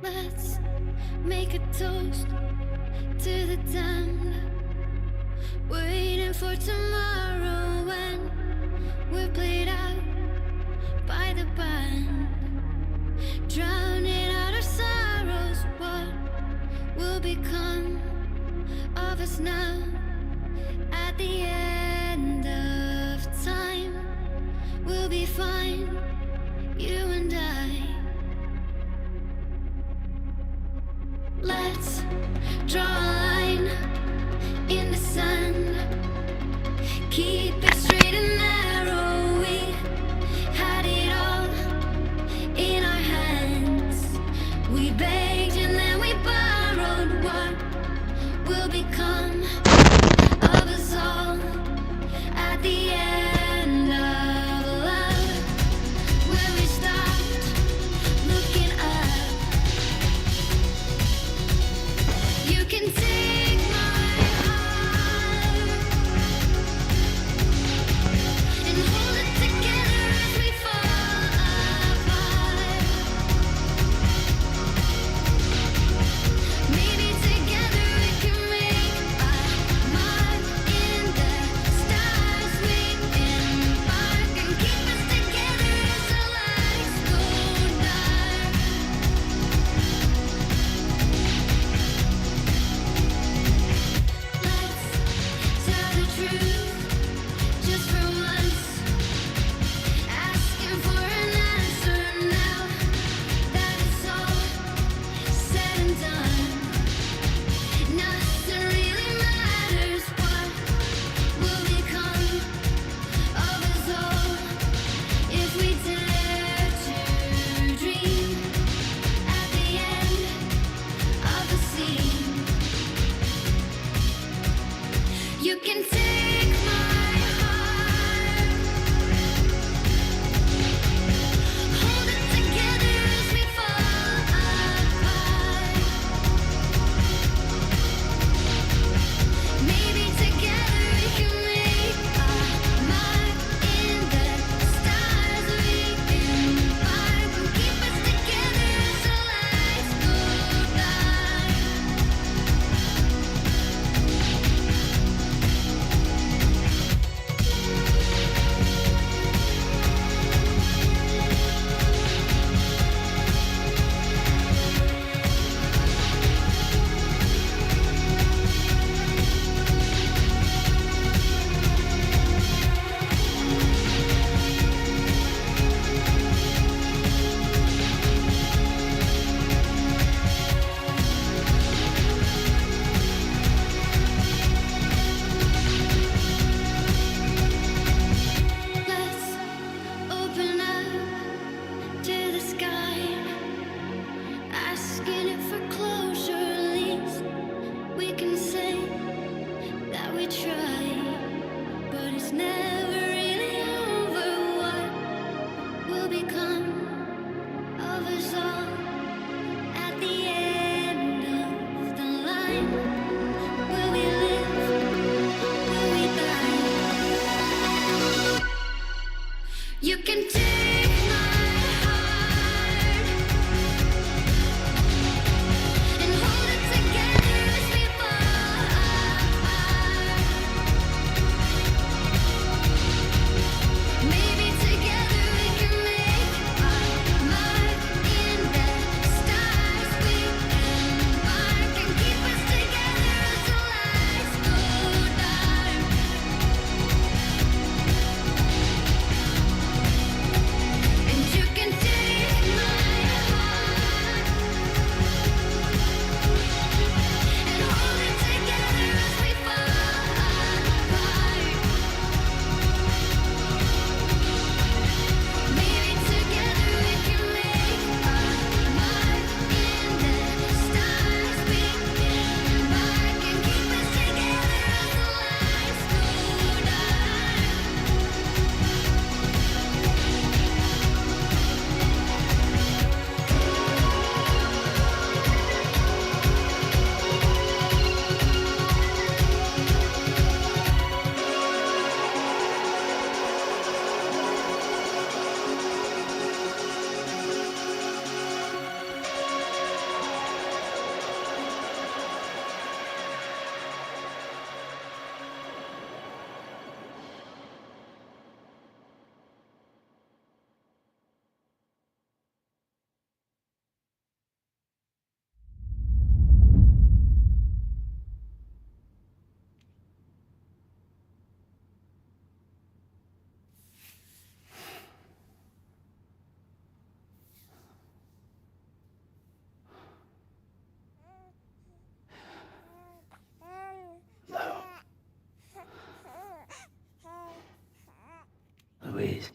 Let's make a toast to the damned, waiting for tomorrow when we're played out by the band, drowning out our sorrows. What will become of us now at the end of time? We'll be fine, you and I. Let's draw a line in the sand, keep it straight and narrow. We had it all in our hands. We begged and then we borrowed. What will become of us all at the end of love, when we stopped looking up? You can take my heart and hold it together as we fall apart. Maybe together we can make a mark in the stars. We embark and keep us together as our lights go dark. Let's tell the truth just for once, asking for an answer now that it's all said and done. Nothing really matters. What will become of us all if we dare to dream at the end of the scene? You can take my heart, hold it together as we fall apart. Maybe together we can make a mark in the stars. We embark and keep us together as the lights go dark. time? Will we live? Will we die? You can take my heart and hold it together as we fall apart. Maybe together we can make our mark in the stars. We embark and keep us together as the lights go dark. And you can take my heart and hold it together as we fall apart. Maybe together we can make our mark in the stars. We embark and keep us together as the lights go dark. Louise.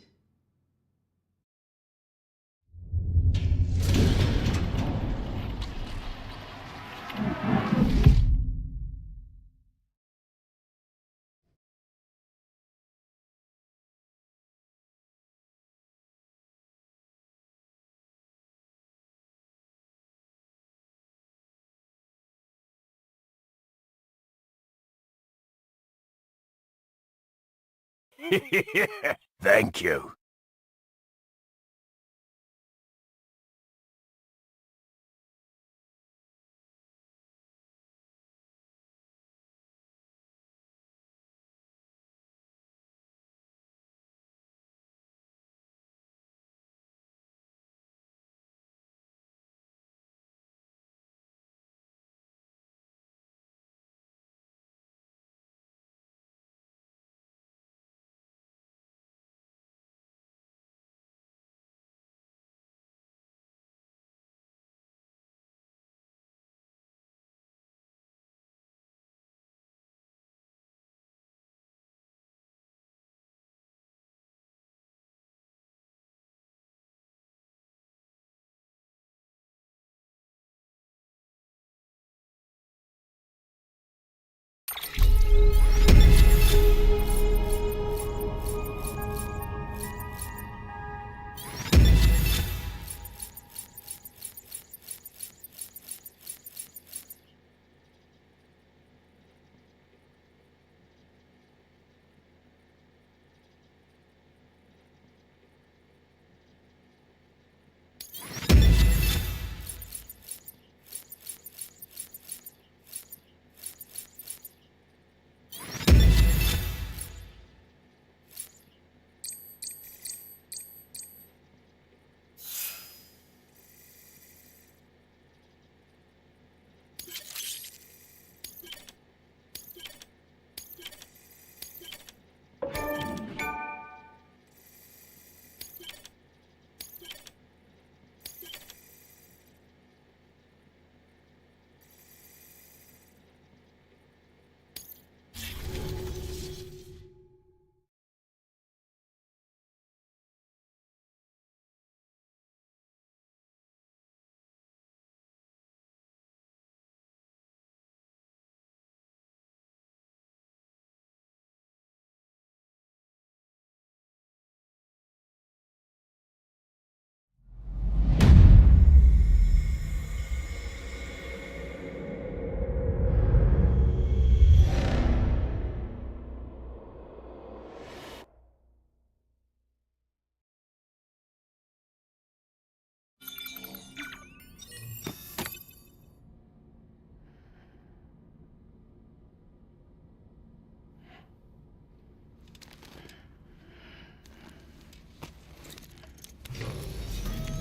Thank you.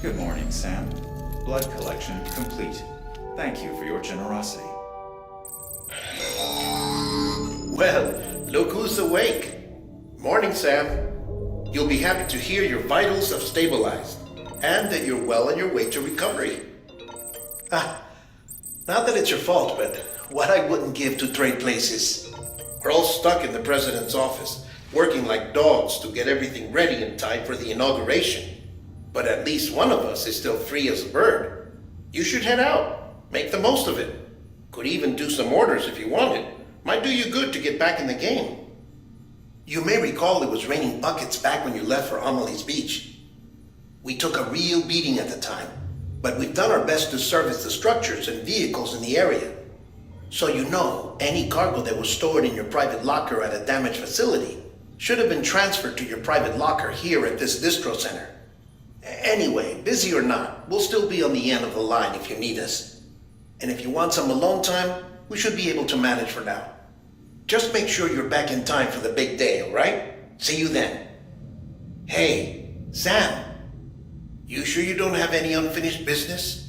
Good morning, Sam. Blood collection complete. Thank you for your generosity. Well, look who's awake. Morning, Sam. You'll be happy to hear your vitals have stabilized, and that you're well on your way to recovery. Not that it's your fault, but what I wouldn't give to trade places. We're all stuck in the president's office, working like dogs to get everything ready in time for the inauguration. But at least one of us is still free as a bird. You should head out. Make the most of it. Could even do some orders if you wanted. Might do you good to get back in the game. You may recall it was raining buckets back when you left for Amelie's Beach. We took a real beating at the time, but we've done our best to service the structures and vehicles in the area. So you know, any cargo that was stored in your private locker at a damaged facility should have been transferred to your private locker here at this distro center. Anyway, busy or not, we'll still be on the end of the line if you need us. And if you want some alone time, we should be able to manage for now. Just make sure you're back in time for the big day, all right? See you then. Hey, Sam, you sure you don't have any unfinished business?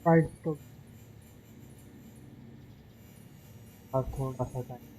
Fight तो थोड़ा सा time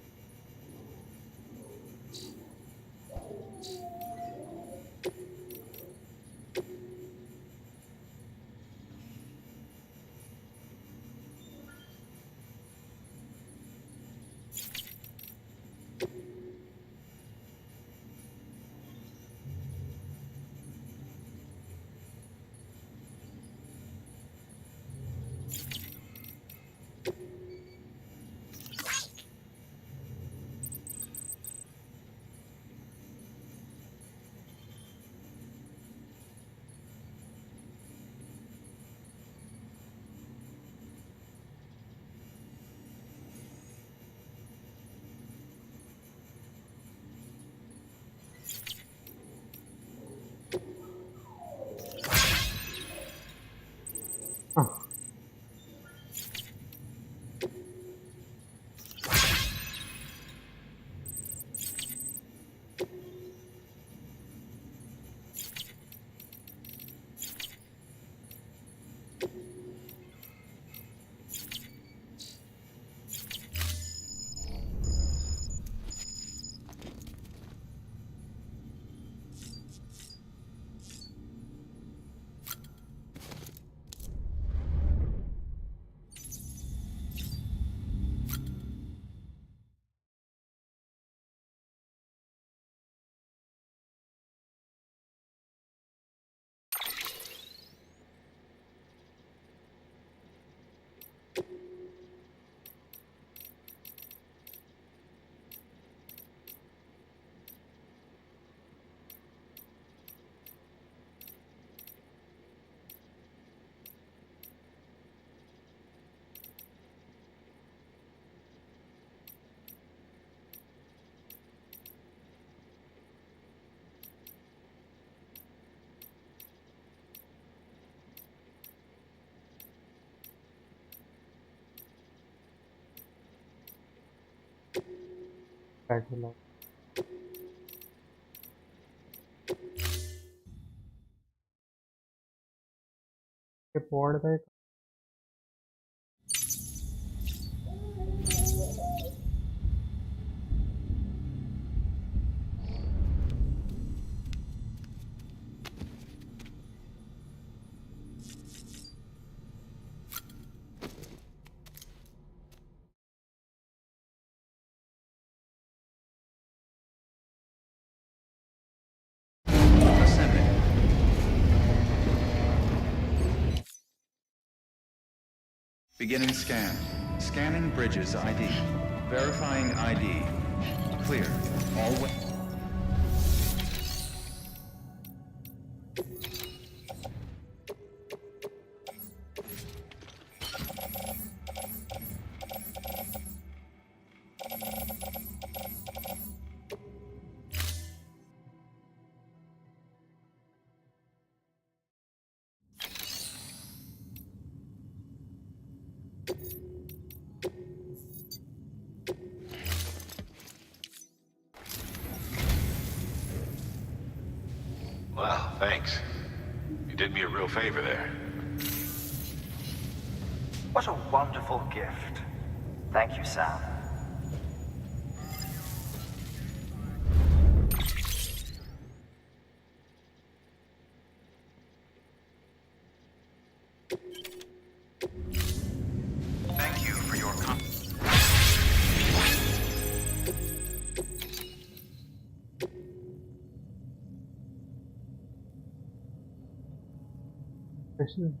Dracula. के pod का एक Ascending. Beginning scan. Scanning bridges ID. Verifying ID. Clear. All way. Well, thanks. You did me a real favor there. What a wonderful gift. Thank you, Sam. Thank you for your special.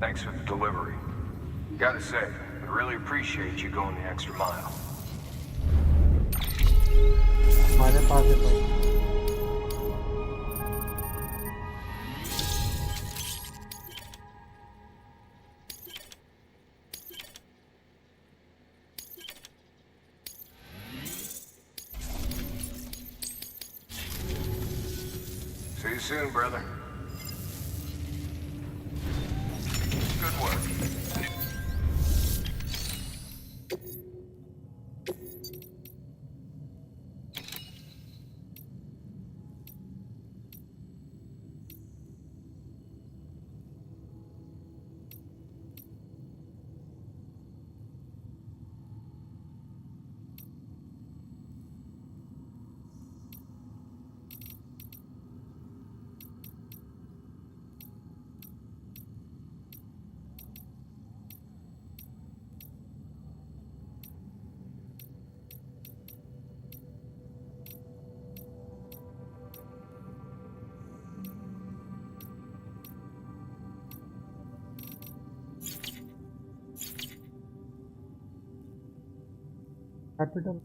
Thanks for the delivery. Gotta say, I really appreciate you going the extra mile. हमारे पास है तो See you soon, brother. Good work. capital.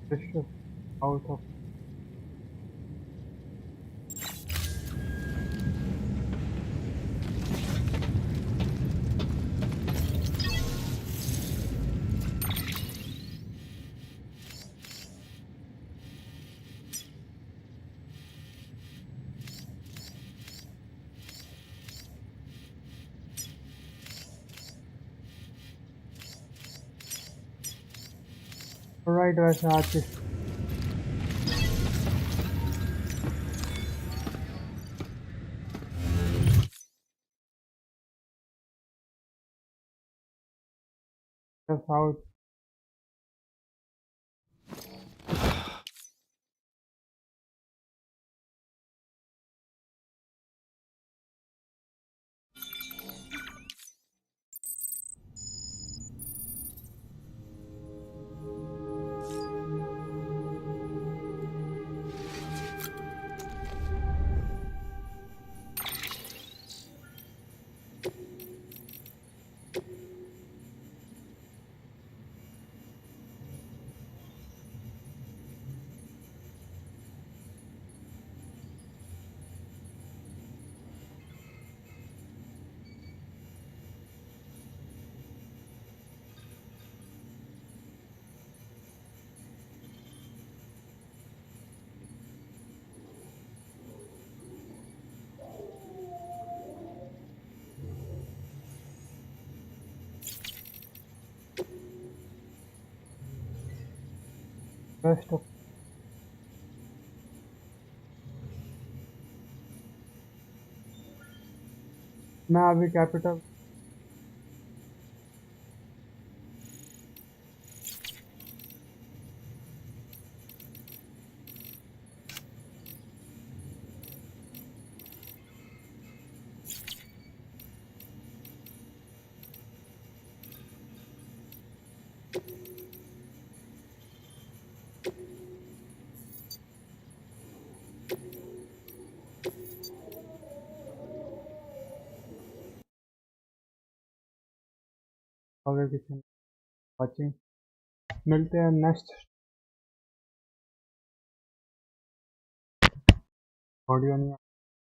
Bishop out of Alright, वैसे आज के south best of. मैं अभी capital अगर किसी ने वॉचिंग, मिलते हैं नेक्स्ट ऑडियो में।